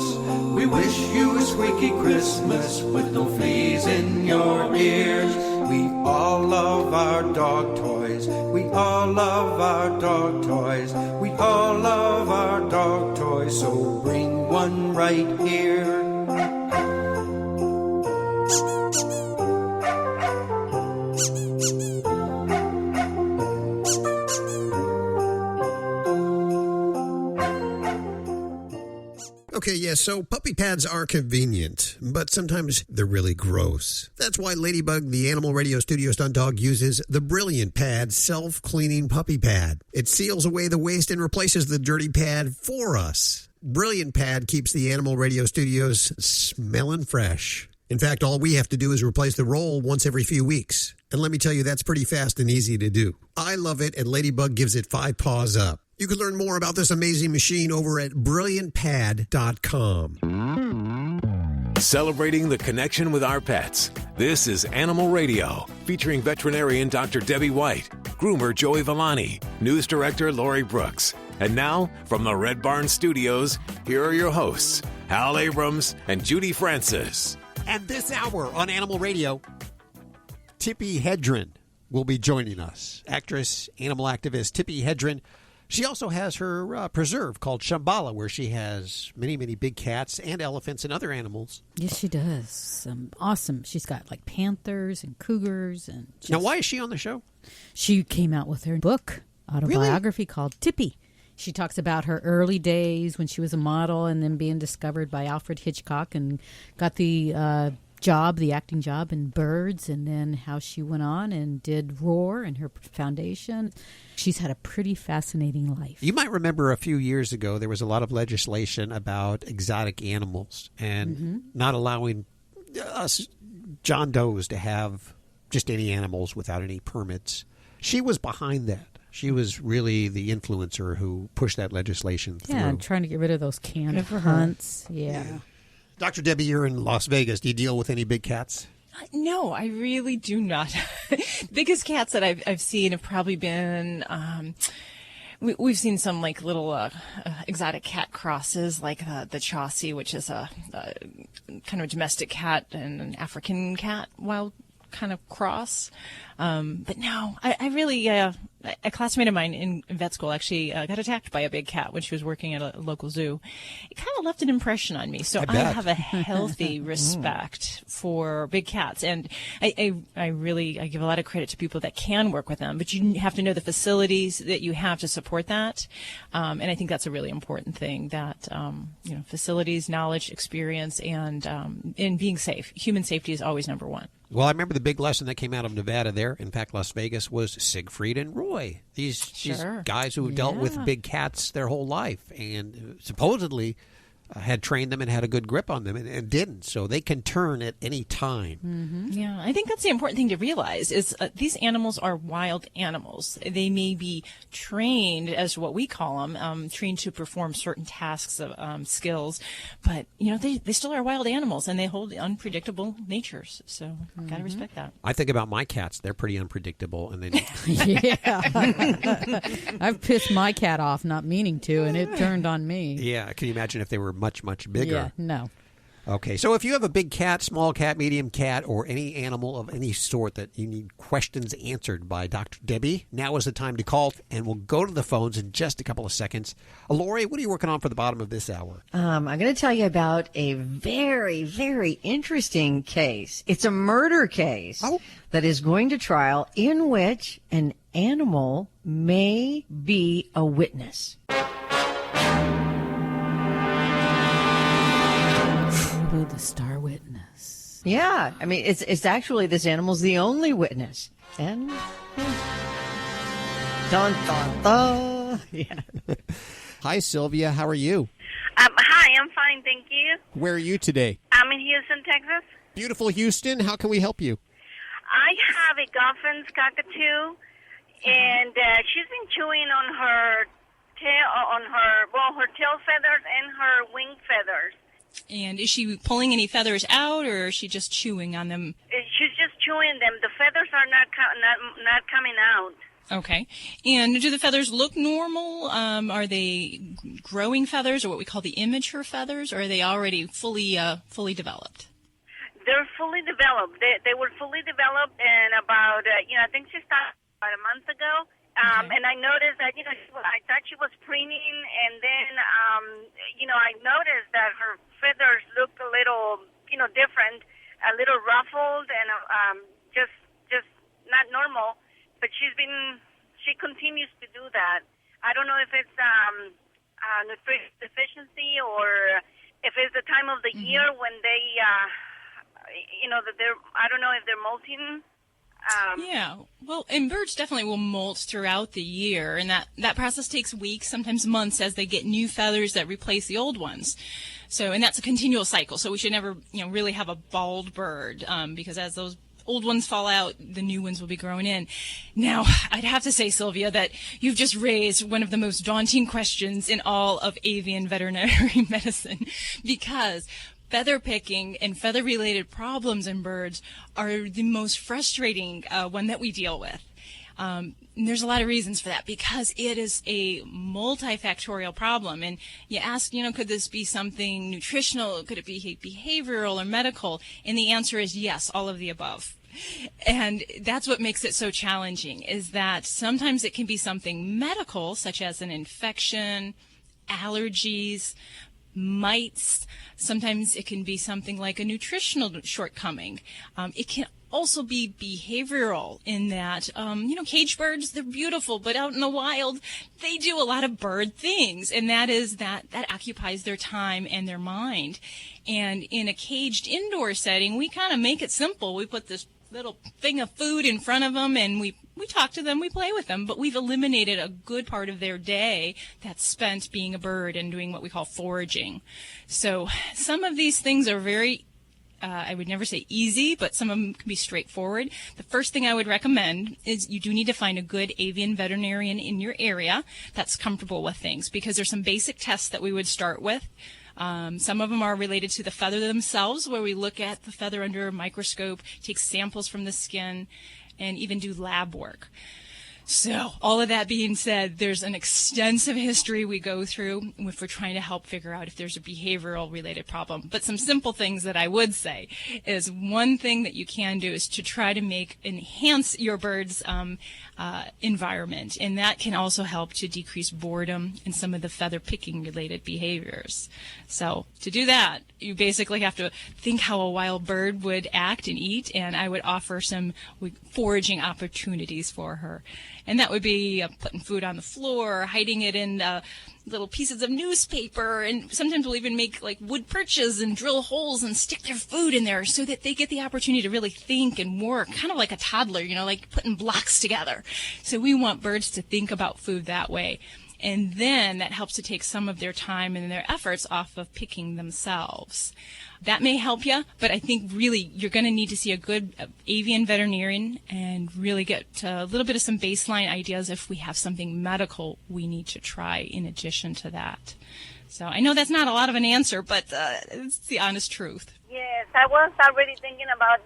We wish you a squeaky Christmas with no fleas in your ears. We all love our dog toys. We all love our dog toys. We all love our dog toys. So bring one right here. Okay, yeah, so puppy pads are convenient, but sometimes they're really gross. That's why Ladybug, the Animal Radio Studio stunt dog, uses the Brilliant Pad self-cleaning puppy pad. It seals away the waste and replaces the dirty pad for us. Brilliant Pad keeps the Animal Radio Studios smelling fresh. In fact, all we have to do is replace the roll once every few weeks. And let me tell you, that's pretty fast and easy to do. I love it, and Ladybug gives it 5 paws up. You can learn more about this amazing machine over at brilliantpad.com. Celebrating the connection with our pets. This is Animal Radio, featuring veterinarian Dr. Debbie White, groomer Joey Villani, news director Lori Brooks. And now, from the Red Barn Studios, here are your hosts, Hal Abrams, and Judy Francis. And this hour on Animal Radio, Tippi Hedren will be joining us. Actress, animal activist Tippi Hedren. She also has her preserve called Shambala, where she has many, many big cats and elephants and other animals. Yes, she does. Awesome. She's got like panthers and cougars. And now, why is she on the show? She came out with her book, autobiography called Tippi. She talks about her early days when she was a model and then being discovered by Alfred Hitchcock and got the acting job in Birds, and then how she went on and did Roar and her foundation. She's had a pretty fascinating life. You might remember a few years ago there was a lot of legislation about exotic animals and not allowing us John Does to have just any animals without any permits. She was behind that. She was really the influencer who pushed that legislation through. Yeah, and trying to get rid of those canned hunts. Yeah. Dr. Debbie, you're in Las Vegas. Do you deal with any big cats? No, I really do not. The biggest cats that I've seen have probably been, we've seen some like little exotic cat crosses, like the Chaucy, which is a kind of a domestic cat and an African cat, wild kind of cross. But no, I really, a classmate of mine in vet school actually got attacked by a big cat when she was working at a local zoo. It kind of left an impression on me. So I have a healthy respect for big cats. And I give a lot of credit to people that can work with them, but you have to know the facilities that you have to support that. And I think that's a really important thing, that, facilities, knowledge, experience, and being safe. Human safety is always number one. Well, I remember the big lesson that came out of Nevada there, in fact, Las Vegas, was Siegfried and Roy. These guys who dealt with big cats their whole life and supposedly had trained them and had a good grip on them and didn't. So they can turn at any time. Mm-hmm. Yeah, I think that's the important thing to realize is these animals are wild animals. They may be trained, as what we call them, trained to perform certain tasks of skills, but they still are wild animals and they hold unpredictable natures. So got to respect that. I think about my cats; they're pretty unpredictable, and they. Yeah, I've pissed my cat off, not meaning to, and it turned on me. Yeah, can you imagine if they were much, much bigger? Yeah, no. Okay, so if you have a big cat, small cat, medium cat, or any animal of any sort that you need questions answered by Dr. Debbie, now is the time to call, and we'll go to the phones in just a couple of seconds. Lori, what are you working on for the bottom of this hour? I'm going to tell you about a very, very interesting case. It's a murder case that is going to trial in which an animal may be a witness. The star witness. Yeah, I mean, it's actually, this animal's the only witness. And dun dun dun. Yeah. Hi, Sylvia. How are you? Hi, I'm fine, thank you. Where are you today? I'm in Houston, Texas. Beautiful Houston. How can we help you? I have a Goffin's cockatoo, and she's been chewing on her tail, her tail feathers and her wing feathers. And is she pulling any feathers out, or is she just chewing on them? She's just chewing them. The feathers are not coming out. Okay. And do the feathers look normal? Are they growing feathers, or what we call the immature feathers, or are they already fully developed? They're fully developed. They were fully developed, and about I think she started about a month ago. And I noticed that, I thought she was preening, and then, I noticed that her feathers looked a little, different, a little ruffled, and just not normal. But she continues to do that. I don't know if it's nutrition deficiency or if it's the time of the year when they, that they're, I don't know if they're molting. Yeah, well, and birds definitely will molt throughout the year, and that process takes weeks, sometimes months, as they get new feathers that replace the old ones. So, and that's a continual cycle. So we should never, really have a bald bird, because as those old ones fall out, the new ones will be growing in. Now, I'd have to say, Sylvia, that you've just raised one of the most daunting questions in all of avian veterinary medicine, because feather picking and feather-related problems in birds are the most frustrating one that we deal with. There's a lot of reasons for that because it is a multifactorial problem. And you ask, could this be something nutritional? Could it be behavioral or medical? And the answer is yes, all of the above. And that's what makes it so challenging, is that sometimes it can be something medical, such as an infection, allergies, mites. Sometimes it can be something like a nutritional shortcoming. It can also be behavioral in that, cage birds, they're beautiful, but out in the wild, they do a lot of bird things. And that occupies their time and their mind. And in a caged indoor setting, we kind of make it simple. We put this little thing of food in front of them and we talk to them, we play with them, but we've eliminated a good part of their day that's spent being a bird and doing what we call foraging. So some of these things are very I would never say easy, but some of them can be straightforward. The first thing I would recommend is you do need to find a good avian veterinarian in your area that's comfortable with things, because there's some basic tests that we would start with. Some of them are related to the feather themselves, where we look at the feather under a microscope, take samples from the skin, and even do lab work. So all of that being said, there's an extensive history we go through if we're trying to help figure out if there's a behavioral related problem. But some simple things that I would say is, one thing that you can do is to try to enhance your bird's environment. And that can also help to decrease boredom and some of the feather picking related behaviors. So to do that, you basically have to think how a wild bird would act and eat. And I would offer some foraging opportunities for her. And that would be putting food on the floor, hiding it in little pieces of newspaper, and sometimes we'll even make like wood perches and drill holes and stick their food in there so that they get the opportunity to really think and work, kind of like a toddler, like putting blocks together. So we want birds to think about food that way. And then that helps to take some of their time and their efforts off of picking themselves. That may help you, but I think really you're going to need to see a good avian veterinarian and really get a little bit of some baseline ideas if we have something medical we need to try in addition to that. So I know that's not a lot of an answer, but it's the honest truth. Yes, I was already thinking about,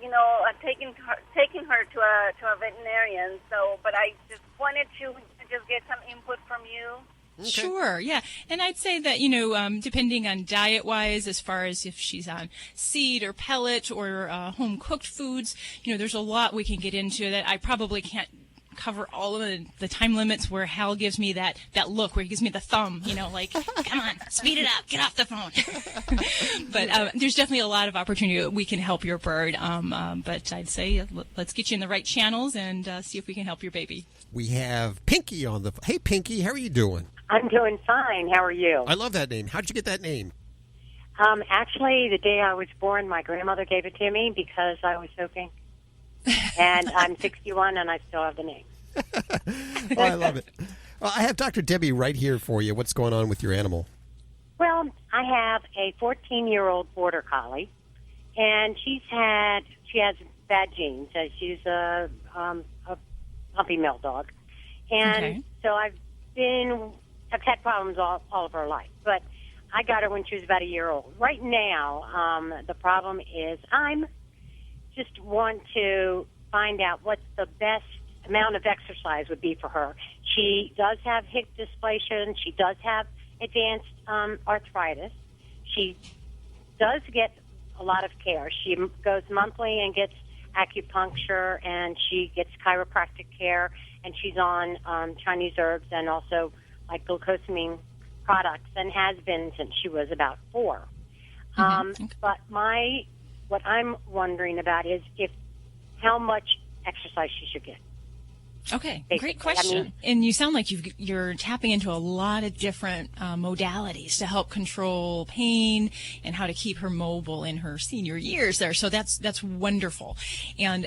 taking her to a veterinarian. So, but I just wanted to just get some input from you. Okay. Sure, yeah. And I'd say that, depending on diet-wise, as far as if she's on seed or pellet or home-cooked foods, there's a lot we can get into that I probably can't cover all of the time limits where Hal gives me that look where he gives me the thumb, like, come on, speed it up, get off the phone. But there's definitely a lot of opportunity that we can help your bird. But I'd say let's get you in the right channels and see if we can help your baby. We have Pinky on the... Hey, Pinky, how are you doing? I'm doing fine. How are you? I love that name. How'd you get that name? Actually, the day I was born, my grandmother gave it to me because I was so pink. And I'm 61, and I still have the name. Oh, I love it. Well, I have Dr. Debbie right here for you. What's going on with your animal? Well, I have a 14-year-old border collie, and she has bad genes. She's a puppy mill dog. And so I've had problems all of her life. But I got her when she was about a year old. Right now, the problem is I'm just want to find out what the best amount of exercise would be for her. She does have hip dysplasia, and she does have advanced arthritis. She does get a lot of care. She goes monthly and gets acupuncture, and she gets chiropractic care, and she's on Chinese herbs and also like glucosamine products, and has been since she was about 4. But what I'm wondering about is how much exercise she should get. Okay, Basically. great question. And you sound like you're tapping into a lot of different modalities to help control pain and how to keep her mobile in her senior years there. So that's wonderful. And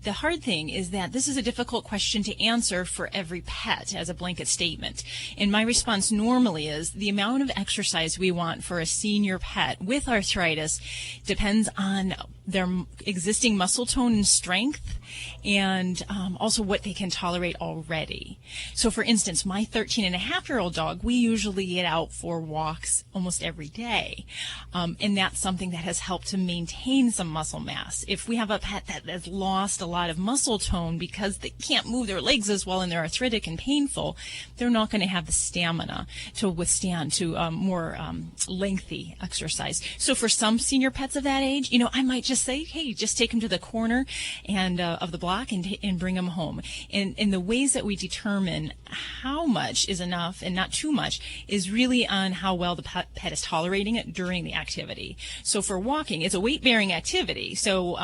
the hard thing is that this is a difficult question to answer for every pet as a blanket statement. And my response normally is the amount of exercise we want for a senior pet with arthritis depends on their existing muscle tone and strength, and also what they can tolerate already. So for instance, my 13-and-a-half-year-old dog, we usually get out for walks almost every day. And that's something that has helped to maintain some muscle mass. If we have a pet that has lost a lot of muscle tone because they can't move their legs as well and they're arthritic and painful, they're not going to have the stamina to withstand more lengthy exercise. So for some senior pets of that age, I might just say, hey, just take them to the corner and of the block and bring them home. And the ways that we determine how much is enough and not too much is really on how well the pet is tolerating it during the activity. So for walking, it's a weight-bearing activity. So,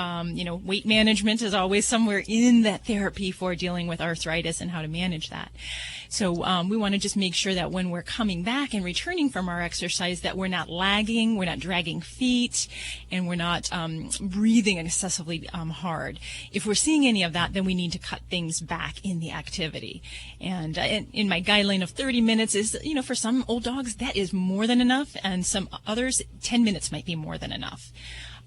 weight management is always somewhere in that therapy for dealing with arthritis and how to manage that. So we want to just make sure that when we're coming back and returning from our exercise that we're not lagging, we're not dragging feet, and we're not breathing excessively hard. If we're seeing any of that, then we need to cut things back in the activity. And in my guideline of 30 minutes is, for some old dogs, that is more than enough, and some others, 10 minutes might be more than enough.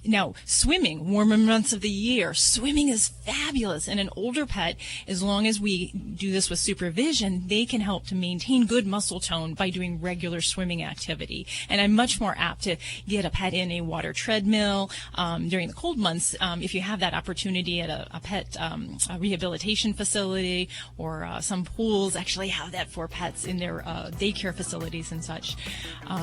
Now, swimming, warmer months of the year, swimming is fabulous. And an older pet, as long as we do this with supervision, they can help to maintain good muscle tone by doing regular swimming activity. And I'm much more apt to get a pet in a water treadmill during the cold months if you have that opportunity at a pet rehabilitation facility, or some pools actually have that for pets in their daycare facilities and such.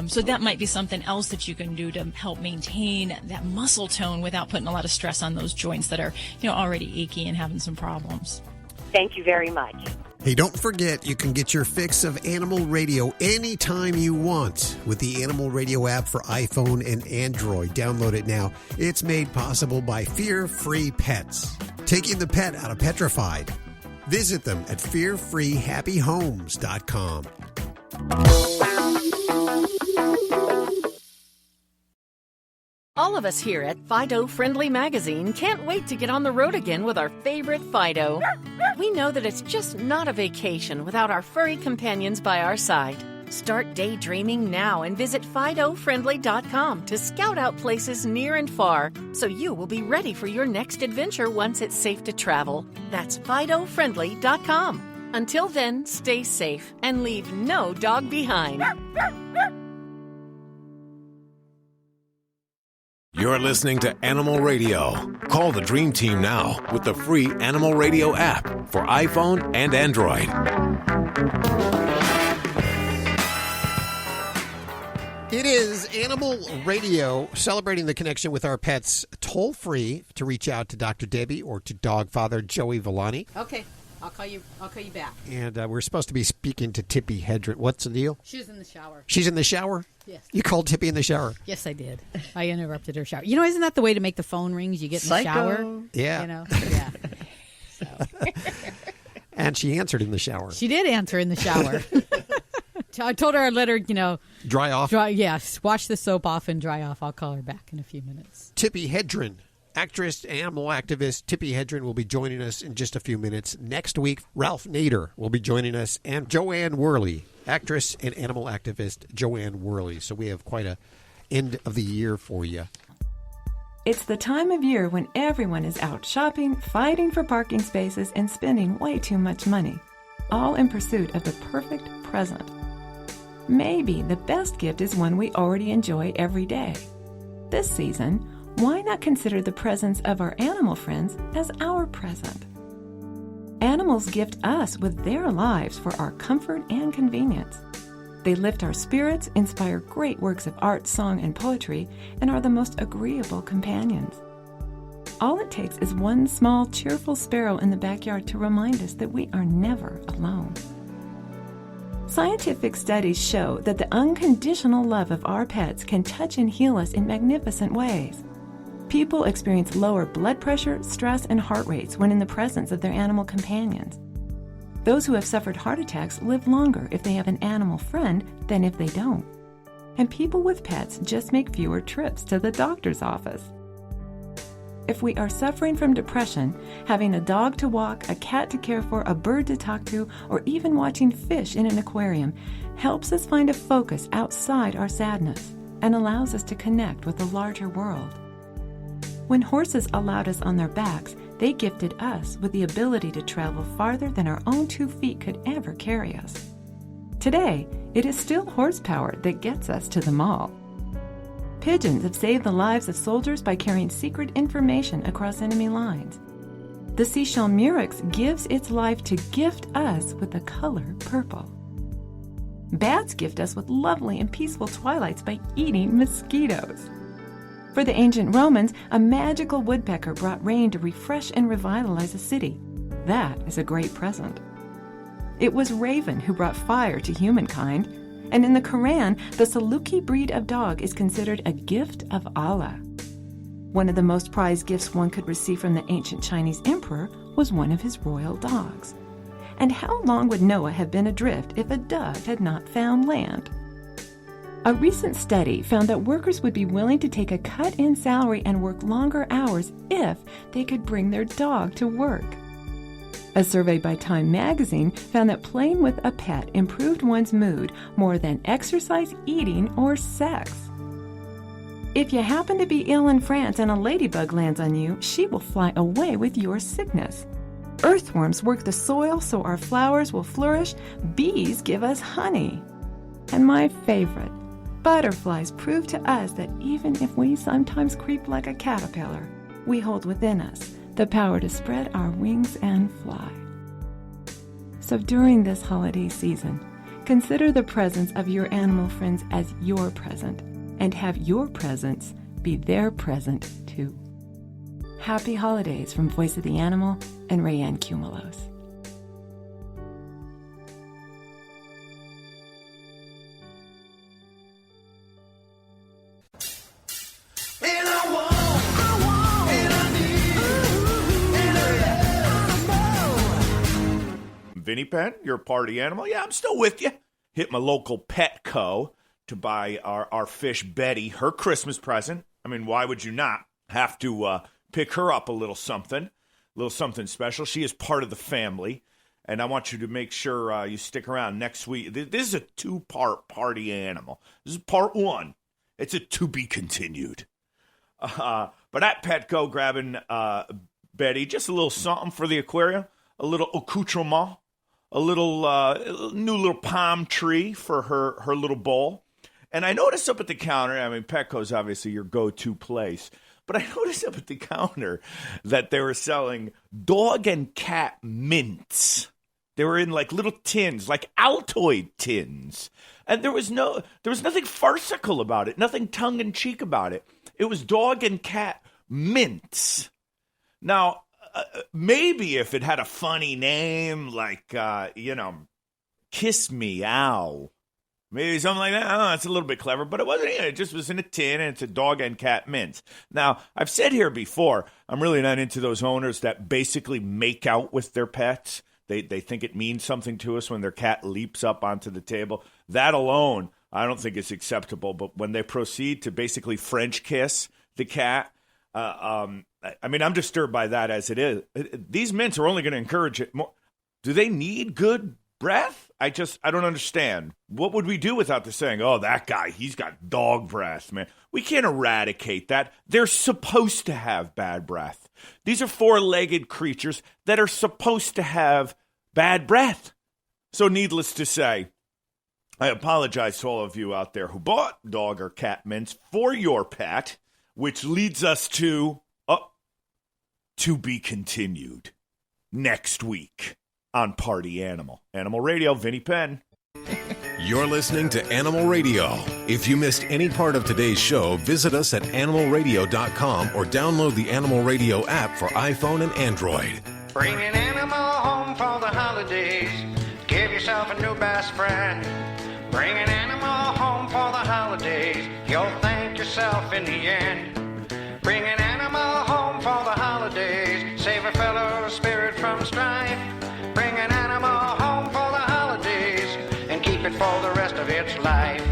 So that might be something else that you can do to help maintain that muscle tone without putting a lot of stress on those joints that are, already achy and having some problems. Thank you very much. Hey, don't forget, you can get your fix of Animal Radio anytime you want with the Animal Radio app for iPhone and Android. Download it now. It's made possible by Fear Free Pets, taking the pet out of petrified. Visit them at fearfreehappyhomes.com. All of us here at Fido Friendly Magazine can't wait to get on the road again with our favorite Fido. We know that it's just not a vacation without our furry companions by our side. Start daydreaming now and visit FidoFriendly.com to scout out places near and far so you will be ready for your next adventure once it's safe to travel. That's FidoFriendly.com. Until then, stay safe and leave no dog behind. You're listening to Animal Radio. Call the Dream Team now with the free Animal Radio app for iPhone and Android. It is Animal Radio, celebrating the connection with our pets. Toll free to reach out to Dr. Debbie or to dog father Joey Villani. Okay. I'll call you back. And we're supposed to be speaking to Tippi Hedren. What's the deal? She's in the shower. She's in the shower? Yes. You called Tippi in the shower? Yes, I did. I interrupted her shower. Isn't that the way to make the phone rings? You get in the shower. Yeah. Yeah. So. And she answered in the shower. She did answer in the shower. I told her I'd let her, dry off? Yes. Wash the soap off and dry off. I'll call her back in a few minutes. Tippi Hedren. Actress, animal activist Tippi Hedren will be joining us in just a few minutes. Next week, Ralph Nader will be joining us, and Joanne Worley, actress and animal activist Joanne Worley. So we have quite a end of the year for you. It's the time of year when everyone is out shopping, fighting for parking spaces, and spending way too much money, all in pursuit of the perfect present. Maybe the best gift is one we already enjoy every day. This season, why not consider the presence of our animal friends as our present? Animals gift us with their lives for our comfort and convenience. They lift our spirits, inspire great works of art, song, and poetry, and are the most agreeable companions. All it takes is one small, cheerful sparrow in the backyard to remind us that we are never alone. Scientific studies show that the unconditional love of our pets can touch and heal us in magnificent ways. People experience lower blood pressure, stress, and heart rates when in the presence of their animal companions. Those who have suffered heart attacks live longer if they have an animal friend than if they don't. And people with pets just make fewer trips to the doctor's office. If we are suffering from depression, having a dog to walk, a cat to care for, a bird to talk to, or even watching fish in an aquarium helps us find a focus outside our sadness and allows us to connect with the larger world. When horses allowed us on their backs, they gifted us with the ability to travel farther than our own 2 feet could ever carry us. Today, it is still horsepower that gets us to the mall. Pigeons have saved the lives of soldiers by carrying secret information across enemy lines. The seashell murex gives its life to gift us with the color purple. Bats gift us with lovely and peaceful twilights by eating mosquitoes. For the ancient Romans, a magical woodpecker brought rain to refresh and revitalize a city. That is a great present. It was Raven who brought fire to humankind, and in the Quran, the Saluki breed of dog is considered a gift of Allah. One of the most prized gifts one could receive from the ancient Chinese emperor was one of his royal dogs. And how long would Noah have been adrift if a dog had not found land? A recent study found that workers would be willing to take a cut in salary and work longer hours if they could bring their dog to work. A survey by Time magazine found that playing with a pet improved one's mood more than exercise, eating, or sex. If you happen to be ill in France and a ladybug lands on you, she will fly away with your sickness. Earthworms work the soil so our flowers will flourish. Bees give us honey. And my favorite, butterflies prove to us that even if we sometimes creep like a caterpillar, we hold within us the power to spread our wings and fly. So during this holiday season, consider the presence of your animal friends as your present, and have your presence be their present too. Happy holidays from Voice of the Animal and Rayanne Cumulos. Vinny Penn, your party animal? Yeah, I'm still with you. Hit my local Petco to buy our fish Betty her Christmas present. I mean, why would you not have to pick her up a little something special? She is part of the family, and I want you to make sure you stick around next week. This is a 2-part party animal. This is part 1. It's a to be continued. But at Petco, grabbing Betty just a little something for the aquarium, a little accoutrement, a little new little palm tree for her little bowl. And I noticed up at the counter, I mean, Petco's obviously your go-to place, but I noticed up at the counter that they were selling dog and cat mints. They were in like little tins, like Altoid tins. And there was nothing farcical about it, nothing tongue-in-cheek about it. It was dog and cat mints. Now, maybe if it had a funny name like, Kiss Me Ow, maybe something like that. Oh, it's a little bit clever, but it wasn't. It just was in a tin, and it's a dog and cat mints. Now, I've said here before, I'm really not into those owners that basically make out with their pets. They think it means something to us when their cat leaps up onto the table. That alone, I don't think is acceptable. But when they proceed to basically French kiss the cat, I mean, I'm disturbed by that as it is. These mints are only going to encourage it more. Do they need good breath? I don't understand. What would we do without the saying, oh, that guy, he's got dog breath, man? We can't eradicate that. They're supposed to have bad breath. These are 4-legged creatures that are supposed to have bad breath. So needless to say, I apologize to all of you out there who bought dog or cat mints for your pet, which leads us to be continued next week on Party Animal. Animal Radio, Vinny Penn. You're listening to Animal Radio. If you missed any part of today's show, visit us at animalradio.com or download the Animal Radio app for iPhone and Android. Bring an animal home for the holidays. Give yourself a new best friend. Bring an animal home for the holidays. You'll thank yourself in the end. Bring an animal home for the holidays. Save a fellow spirit from strife. Bring an animal home for the holidays and keep it for the rest of its life.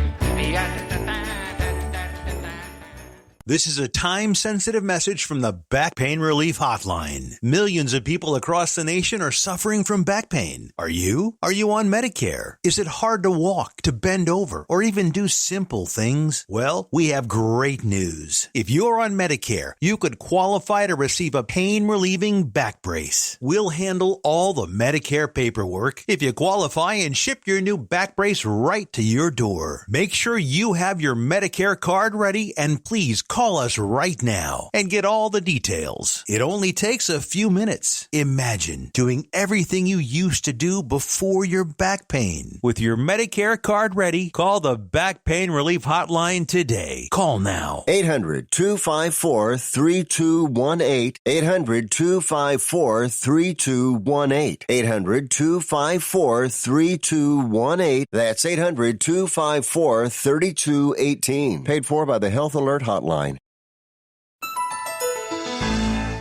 This is a time-sensitive message from the Back Pain Relief Hotline. Millions of people across the nation are suffering from back pain. Are you? Are you on Medicare? Is it hard to walk, to bend over, or even do simple things? Well, we have great news. If you're on Medicare, you could qualify to receive a pain-relieving back brace. We'll handle all the Medicare paperwork if you qualify and ship your new back brace right to your door. Make sure you have your Medicare card ready and please call us right now and get all the details. It only takes a few minutes. Imagine doing everything you used to do before your back pain. With your Medicare card ready, call the Back Pain Relief Hotline today. Call now. 800-254-3218. 800-254-3218. 800-254-3218. That's 800-254-3218. Paid for by the Health Alert Hotline.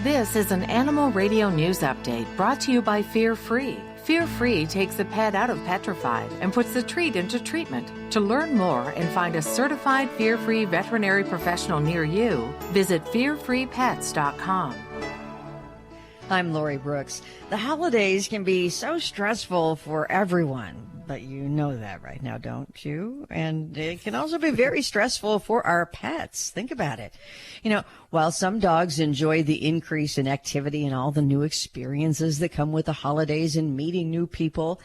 This is an Animal Radio News Update brought to you by Fear Free. Fear Free takes the pet out of petrified and puts the treat into treatment. To learn more and find a certified fear-free veterinary professional near you, visit fearfreepets.com. I'm Lori Brooks. The holidays can be so stressful for everyone, but you know that right now, don't you? And it can also be very stressful for our pets. Think about it. You know, while some dogs enjoy the increase in activity and all the new experiences that come with the holidays and meeting new people,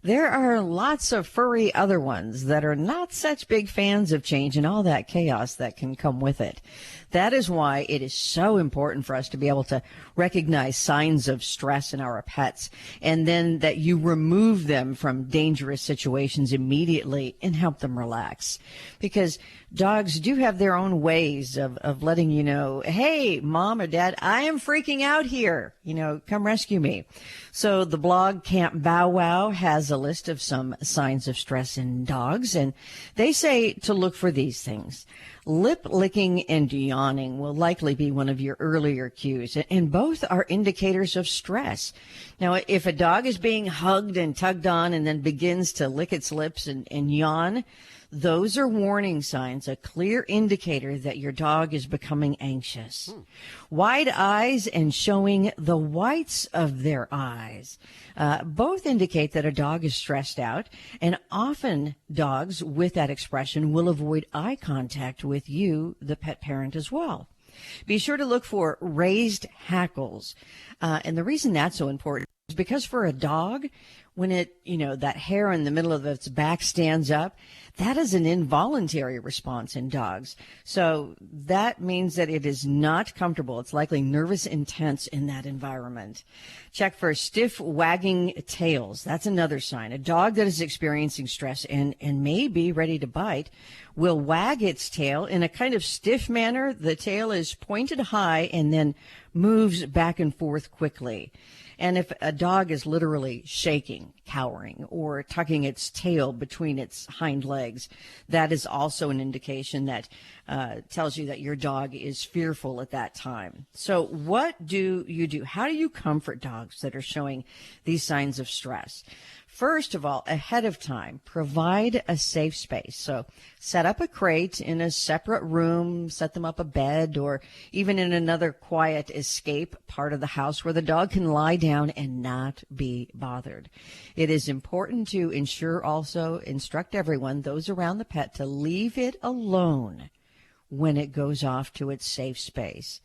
there are lots of furry other ones that are not such big fans of change and all that chaos that can come with it. That is why it is so important for us to be able to recognize signs of stress in our pets, and then that you remove them from dangerous situations immediately and help them relax. Because dogs do have their own ways of letting you know, hey, mom or dad, I am freaking out here. You know, come rescue me. So the blog Camp Bow Wow has a list of some signs of stress in dogs, and they say to look for these things. Lip licking and yawning will likely be one of your earlier cues, and both are indicators of stress. Now, if a dog is being hugged and tugged on and then begins to lick its lips and yawn, those are warning signs, a clear indicator that your dog is becoming anxious. Wide eyes and showing the whites of their eyes both indicate that a dog is stressed out, and often dogs with that expression will avoid eye contact with you, the pet parent, as well. Be sure to look for raised hackles. And the reason that's so important is because for a dog, when it, that hair in the middle of its back stands up, that is an involuntary response in dogs. So that means that it is not comfortable. It's likely nervous intense in that environment. Check for stiff wagging tails. That's another sign. A dog that is experiencing stress and may be ready to bite will wag its tail in a kind of stiff manner. The tail is pointed high and then moves back and forth quickly. And if a dog is literally shaking, cowering, or tucking its tail between its hind legs, that is also an indication that tells you that your dog is fearful at that time. So what do you do? How do you comfort dogs that are showing these signs of stress? First of all, ahead of time, provide a safe space. So set up a crate in a separate room, set them up a bed, or even in another quiet escape part of the house where the dog can lie down and not be bothered. It is important to instruct everyone, those around the pet, to leave it alone when it goes off to its safe space.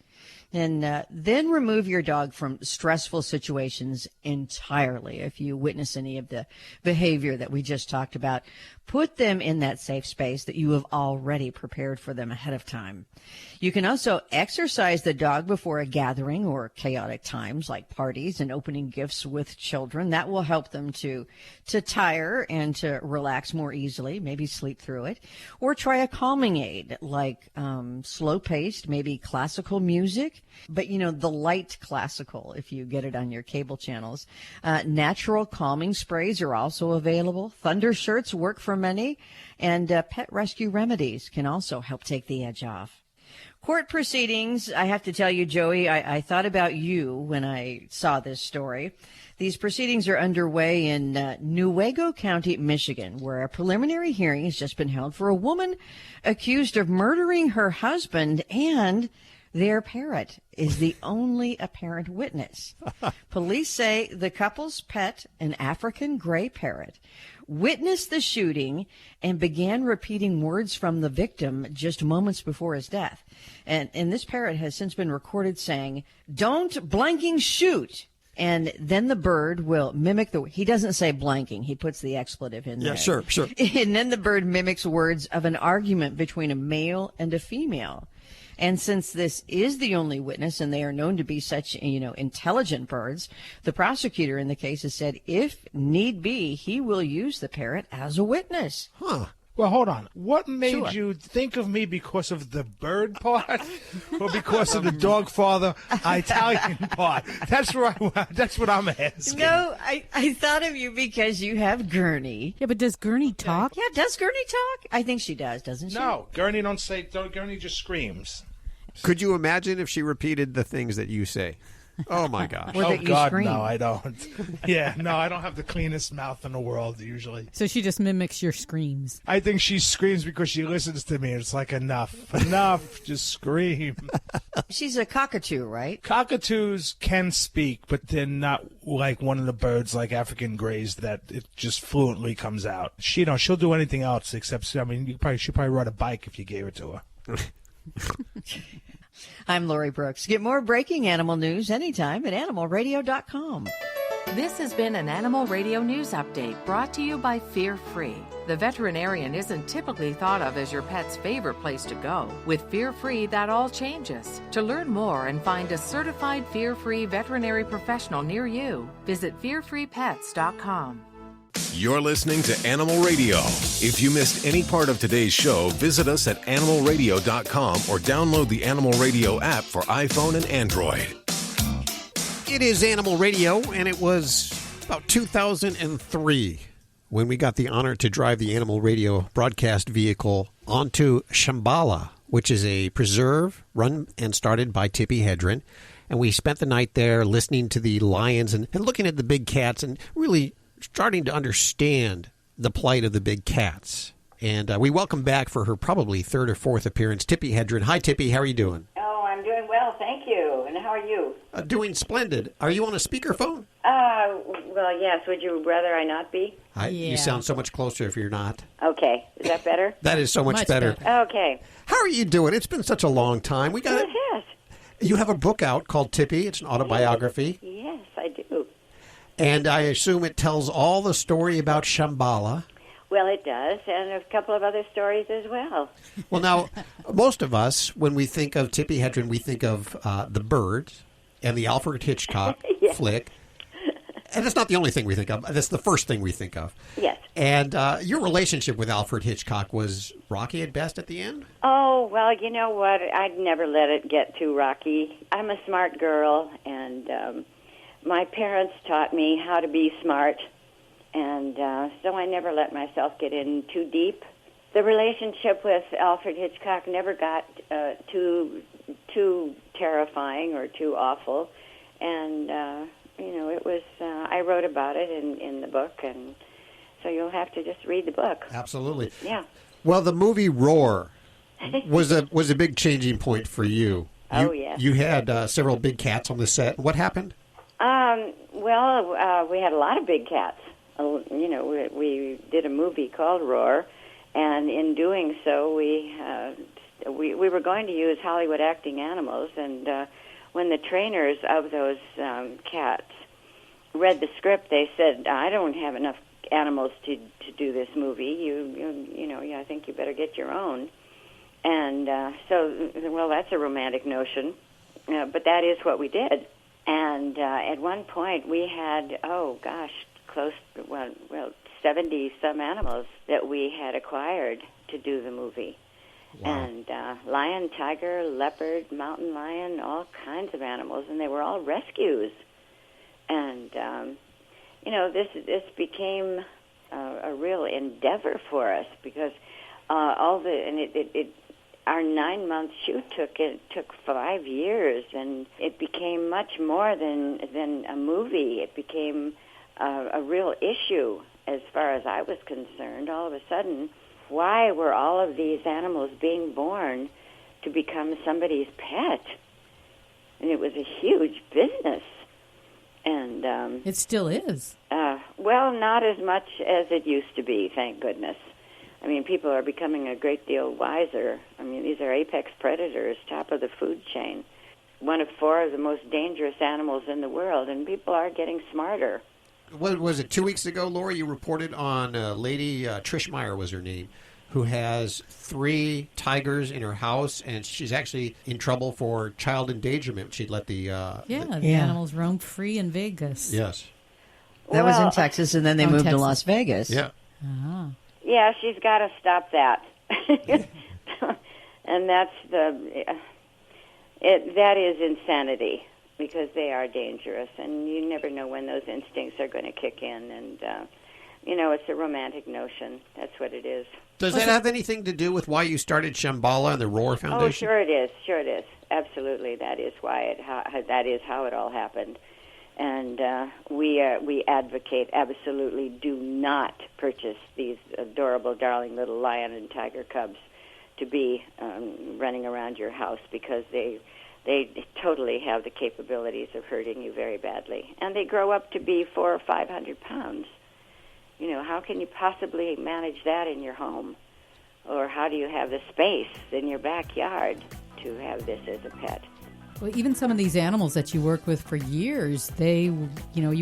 And then remove your dog from stressful situations entirely. If you witness any of the behavior that we just talked about, put them in that safe space that you have already prepared for them ahead of time. You can also exercise the dog before a gathering or chaotic times like parties and opening gifts with children. That will help them to tire and to relax more easily, maybe sleep through it. Or try a calming aid like slow-paced, maybe classical music. But, the light classical, if you get it on your cable channels. Natural calming sprays are also available. Thunder shirts work for many. And pet rescue remedies can also help take the edge off. Court proceedings, I have to tell you, Joey, I thought about you when I saw this story. These proceedings are underway in Newaygo County, Michigan, where a preliminary hearing has just been held for a woman accused of murdering her husband, and their parrot is the only apparent witness. Police say the couple's pet, an African gray parrot, witnessed the shooting and began repeating words from the victim just moments before his death. And this parrot has since been recorded saying, "Don't blanking shoot." And then the bird will mimic he doesn't say blanking, he puts the expletive in there. Yeah, sure. And then the bird mimics words of an argument between a male and a female. And since this is the only witness and they are known to be such, intelligent birds, the prosecutor in the case has said if need be, he will use the parrot as a witness. Huh. Well, hold on. What made Sure. you think of me because of the bird part, or because of the dog father Italian part? That's what I'm asking. No, I thought of you because you have Gurney. Yeah, but does Gurney talk? Yeah, does Gurney talk? I think she does, doesn't she? No, Gurney Gurney just screams. Could you imagine if she repeated the things that you say? Oh, my gosh. Oh, God, no, I don't. Yeah, no, I don't have the cleanest mouth in the world, usually. So she just mimics your screams. I think she screams because she listens to me. It's like, enough, just scream. She's a cockatoo, right? Cockatoos can speak, but they're not like one of the birds like African grays that it just fluently comes out. She'll do anything else except, she'll probably ride a bike if you gave it to her. I'm Lori Brooks. Get more breaking animal news anytime at animalradio.com. This has been an Animal Radio News Update brought to you by Fear Free. The veterinarian isn't typically thought of as your pet's favorite place to go. With Fear Free, that all changes. To learn more and find a certified Fear Free veterinary professional near you, visit fearfreepets.com. You're listening to Animal Radio. If you missed any part of today's show, visit us at animalradio.com or download the Animal Radio app for iPhone and Android. It is Animal Radio, and it was about 2003 when we got the honor to drive the Animal Radio broadcast vehicle onto Shambala, which is a preserve run and started by Tippi Hedren. And we spent the night there listening to the lions and looking at the big cats and really starting to understand the plight of the big cats. And we welcome back for her probably third or fourth appearance, Tippi Hedren. Hi, Tippi. How are you doing? Oh, I'm doing well, thank you. And how are you? Doing splendid. Are you on a speakerphone? Well, yes. Would you rather I not be? You sound so much closer if you're not. Okay. Is that better? That is so much better. Okay. How are you doing? It's been such a long time. We got Yes. You have a book out called Tippi. It's an autobiography. Yes, I do. And I assume it tells all the story about Shambala. Well, it does, and a couple of other stories as well. Well, now, most of us, when we think of Tippi Hedren, we think of The Birds and the Alfred Hitchcock flick. And that's not the only thing we think of. That's the first thing we think of. Yes. And your relationship with Alfred Hitchcock was rocky at best at the end? Oh, well, you know what? I'd never let it get too rocky. I'm a smart girl, and my parents taught me how to be smart, and so I never let myself get in too deep. The relationship with Alfred Hitchcock never got too terrifying or too awful, and it was. I wrote about it in the book, and so you'll have to just read the book. Absolutely. Yeah. Well, the movie Roar was a big changing point for you. Yes. You had several big cats on the set. What happened? We had a lot of big cats. We did a movie called Roar, and in doing so, we were going to use Hollywood acting animals. And when the trainers of those cats read the script, they said, "I don't have enough animals to do this movie. I think you better get your own." And well, that's a romantic notion, but that is what we did. And at one point, we had, close to, 70-some animals that we had acquired to do the movie. Wow. And lion, tiger, leopard, mountain lion, all kinds of animals, and they were all rescues. And, this became a real endeavor for us because our 9-month shoot took 5 years, and it became much more than a movie. It became a real issue as far as I was concerned. All of a sudden, why were all of these animals being born to become somebody's pet? And it was a huge business. And it still is. Well, not as much as it used to be, thank goodness. I mean, people are becoming a great deal wiser. I mean, these are apex predators, top of the food chain. One of 4 of the most dangerous animals in the world, and people are getting smarter. What was it, 2 weeks ago, Laura, you reported on Lady Trish Meyer was her name, who has 3 tigers in her house, and she's actually in trouble for child endangerment. She'd let the animals roam free in Vegas. Yes. That was in Texas, and then they moved to Las Vegas. Yeah. Ah. Yeah, she's got to stop that. And that's that is insanity, because they are dangerous, and you never know when those instincts are going to kick in. And, it's a romantic notion. That's what it is. Does that have anything to do with why you started Shambala and the Roar Foundation? Oh, sure it is. Sure it is. Absolutely, that is why that is how it all happened. And we advocate absolutely do not purchase these adorable, darling little lion and tiger cubs to be running around your house, because they totally have the capabilities of hurting you very badly. And they grow up to be 400 or 500 pounds. How can you possibly manage that in your home? Or how do you have the space in your backyard to have this as a pet? Well, even some of these animals that you worked with for years, you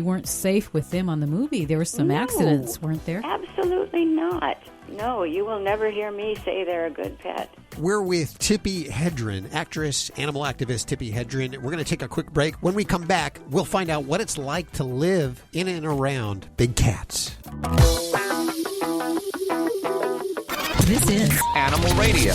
weren't safe with them on the movie. There were some accidents, weren't there? Absolutely not. No, you will never hear me say they're a good pet. We're with Tippi Hedren, actress, animal activist Tippi Hedren. We're going to take a quick break. When we come back, we'll find out what it's like to live in and around big cats. This is Animal Radio.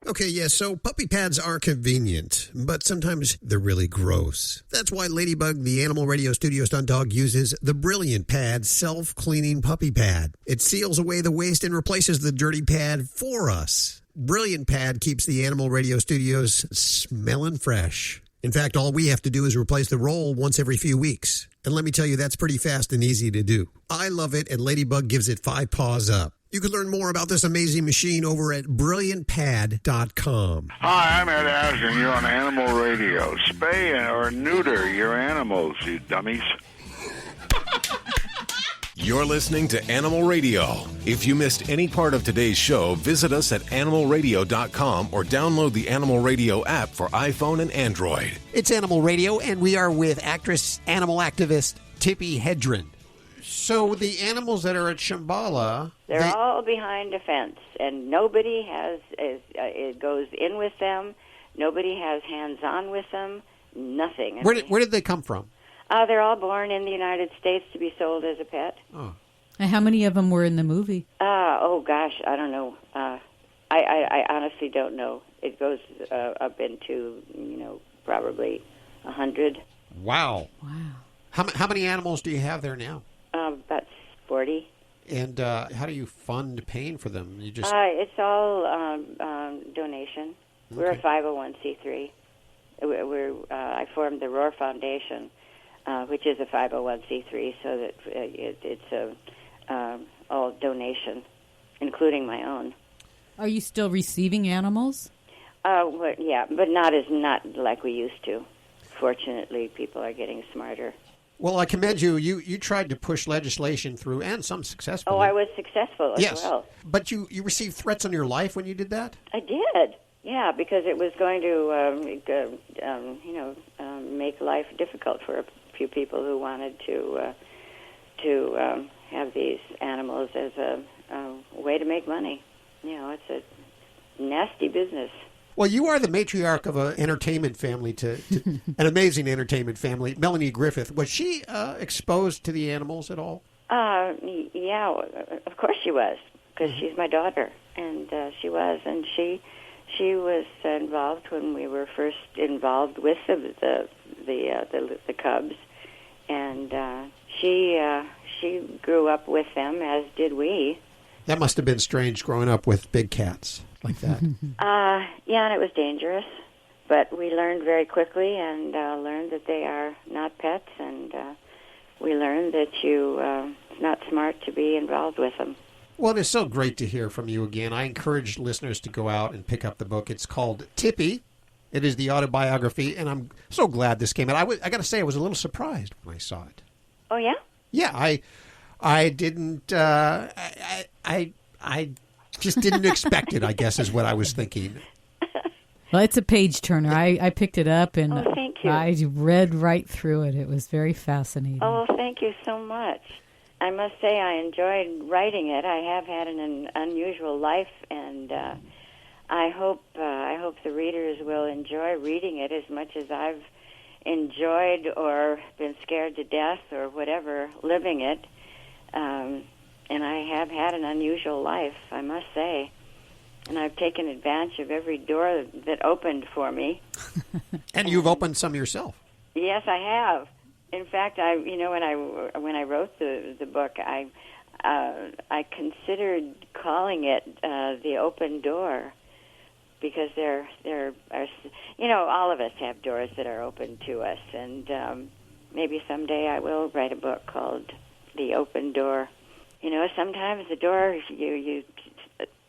Okay, yeah, so puppy pads are convenient, but sometimes they're really gross. That's why Ladybug, the Animal Radio studio stunt dog, uses the Brilliant Pad self-cleaning puppy pad. It seals away the waste and replaces the dirty pad for us. Brilliant Pad keeps the Animal Radio studios smelling fresh. In fact, all we have to do is replace the roll once every few weeks. And let me tell you, that's pretty fast and easy to do. I love it, and Ladybug gives it 5 paws up. You can learn more about this amazing machine over at brilliantpad.com. Hi, I'm Ed Asner. You're on Animal Radio. Spay or neuter your animals, you dummies. You're listening to Animal Radio. If you missed any part of today's show, visit us at animalradio.com or download the Animal Radio app for iPhone and Android. It's Animal Radio, and we are with actress, animal activist Tippi Hedren. So the animals that are at Shambala... They're all behind a fence, and nobody it goes in with them. Nobody has hands-on with them. Nothing. Where did they come from? They're all born in the United States to be sold as a pet. Oh. And how many of them were in the movie? Oh, gosh, I don't know. I honestly don't know. It goes up into, probably 100. Wow. How many animals do you have there now? About 40. And how do you fund paying for them? You just it's all donation. Okay. We're a 501c3. I formed the Roar Foundation, which is a 501c3, so that it's all donation, including my own. Are you still receiving animals? Yeah, but not like we used to. Fortunately, people are getting smarter. Well, I commend you. You tried to push legislation through, and some successfully. Oh, I was successful as well. But you received threats on your life when you did that? I did, yeah, because it was going to, make life difficult for a few people who wanted to have these animals as a way to make money. It's a nasty business. Well, you are the matriarch of an entertainment family, to an amazing entertainment family. Melanie Griffith, was she exposed to the animals at all? Yeah, of course she was, because she's my daughter, and she was, and she was involved when we were first involved with the cubs, and she grew up with them, as did we, That must have been strange growing up with big cats like that. Yeah, and it was dangerous. But we learned very quickly and learned that they are not pets, and we learned that it's not smart to be involved with them. Well, it is so great to hear from you again. I encourage listeners to go out and pick up the book. It's called Tippi. It is the autobiography, and I'm so glad this came out. I got to say, I was a little surprised when I saw it. Oh, yeah? Yeah, I didn't. I just didn't expect it, I guess, is what I was thinking. Well, it's a page turner. I picked it up and thank you. I read right through it. It was very fascinating. Oh, thank you so much. I must say I enjoyed writing it. I have had an unusual life, and I hope the readers will enjoy reading it as much as I've enjoyed or been scared to death or whatever living it. And I have had an unusual life, I must say. And I've taken advantage of every door that opened for me. And you've opened some yourself. Yes, I have. In fact, when I wrote the book, I considered calling it The Open Door, because there are, all of us have doors that are open to us, and maybe someday I will write a book called The Open Door. Sometimes the door, you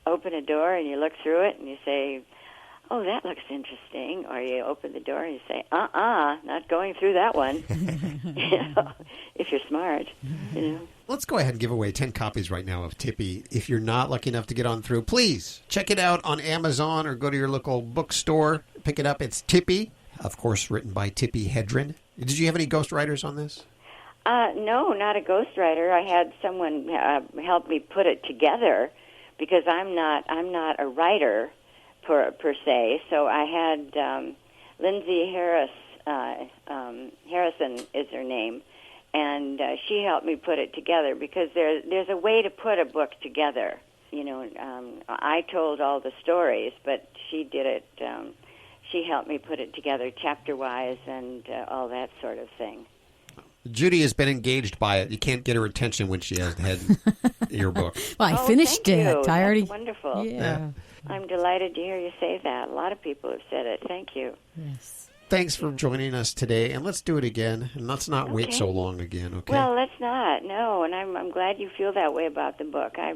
open a door and you look through it and you say, oh, that looks interesting. Or you open the door and you say, not going through that one. If you're smart. Let's go ahead and give away 10 copies right now of Tippi. If you're not lucky enough to get on through, please check it out on Amazon or go to your local bookstore. Pick it up. It's Tippi, of course, written by Tippi Hedren. Did you have any ghostwriters on this? No, not a ghostwriter. I had someone help me put it together, because I'm not a writer per se. So I had Lindsay Harrison is her name, and she helped me put it together, because there's a way to put a book together. I told all the stories, but she did it. She helped me put it together chapter-wise and all that sort of thing. Judy has been engaged by it. You can't get her attention when she has had your book. Well, I finished it. That's I already wonderful. Yeah. I'm delighted to hear you say that. A lot of people have said it. Thank you. Yes. Thanks for joining us today, and let's do it again, and let's not wait so long again, okay? Well, let's not. No, and I'm glad you feel that way about the book. I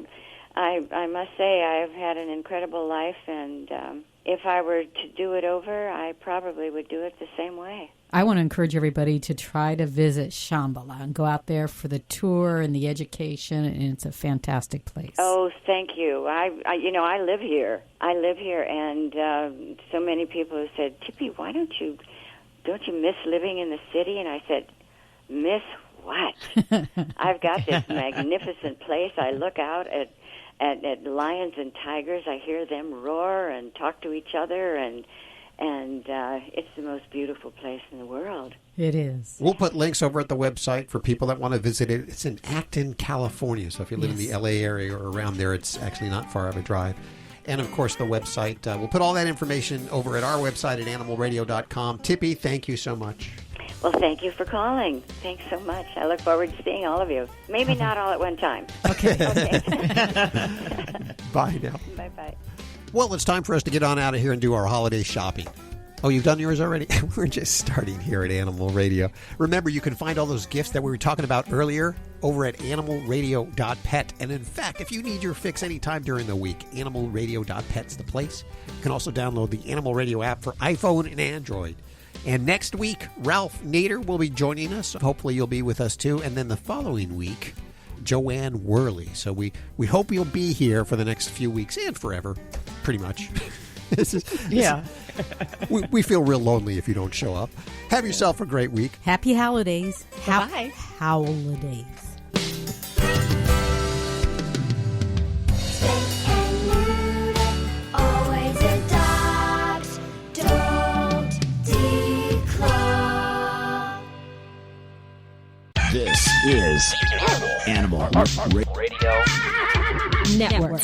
must say I've had an incredible life, and if I were to do it over, I probably would do it the same way. I want to encourage everybody to try to visit Shambala and go out there for the tour and the education, and it's a fantastic place. Oh, thank you. I live here. And so many people have said, Tippi, why don't you miss living in the city? And I said, miss what? I've got this magnificent place. I look out at lions and tigers. I hear them roar and talk to each other, and it's the most beautiful place in the world. It is. We'll put links over at the website for people that want to visit it. It's in Acton, California, so if you live in the LA area or around there, it's actually not far of a drive. And, of course, the website. We'll put all that information over at our website at animalradio.com. Tippi, thank you so much. Well, thank you for calling. Thanks so much. I look forward to seeing all of you. Maybe not all at one time. Okay. Bye now. Bye-bye. Well, it's time for us to get on out of here and do our holiday shopping. Oh, you've done yours already? We're just starting here at Animal Radio. Remember, you can find all those gifts that we were talking about earlier over at animalradio.pet. And in fact, if you need your fix anytime during the week, animalradio.pet's the place. You can also download the Animal Radio app for iPhone and Android. And next week, Ralph Nader will be joining us. Hopefully you'll be with us too. And then the following week, Joanne Worley. So we hope you'll be here for the next few weeks and forever, pretty much. We feel real lonely if you don't show up. Have yourself a great week. Happy holidays. Bye. Holidays. Always adopt, don't declaw. This is Animal Radio Network.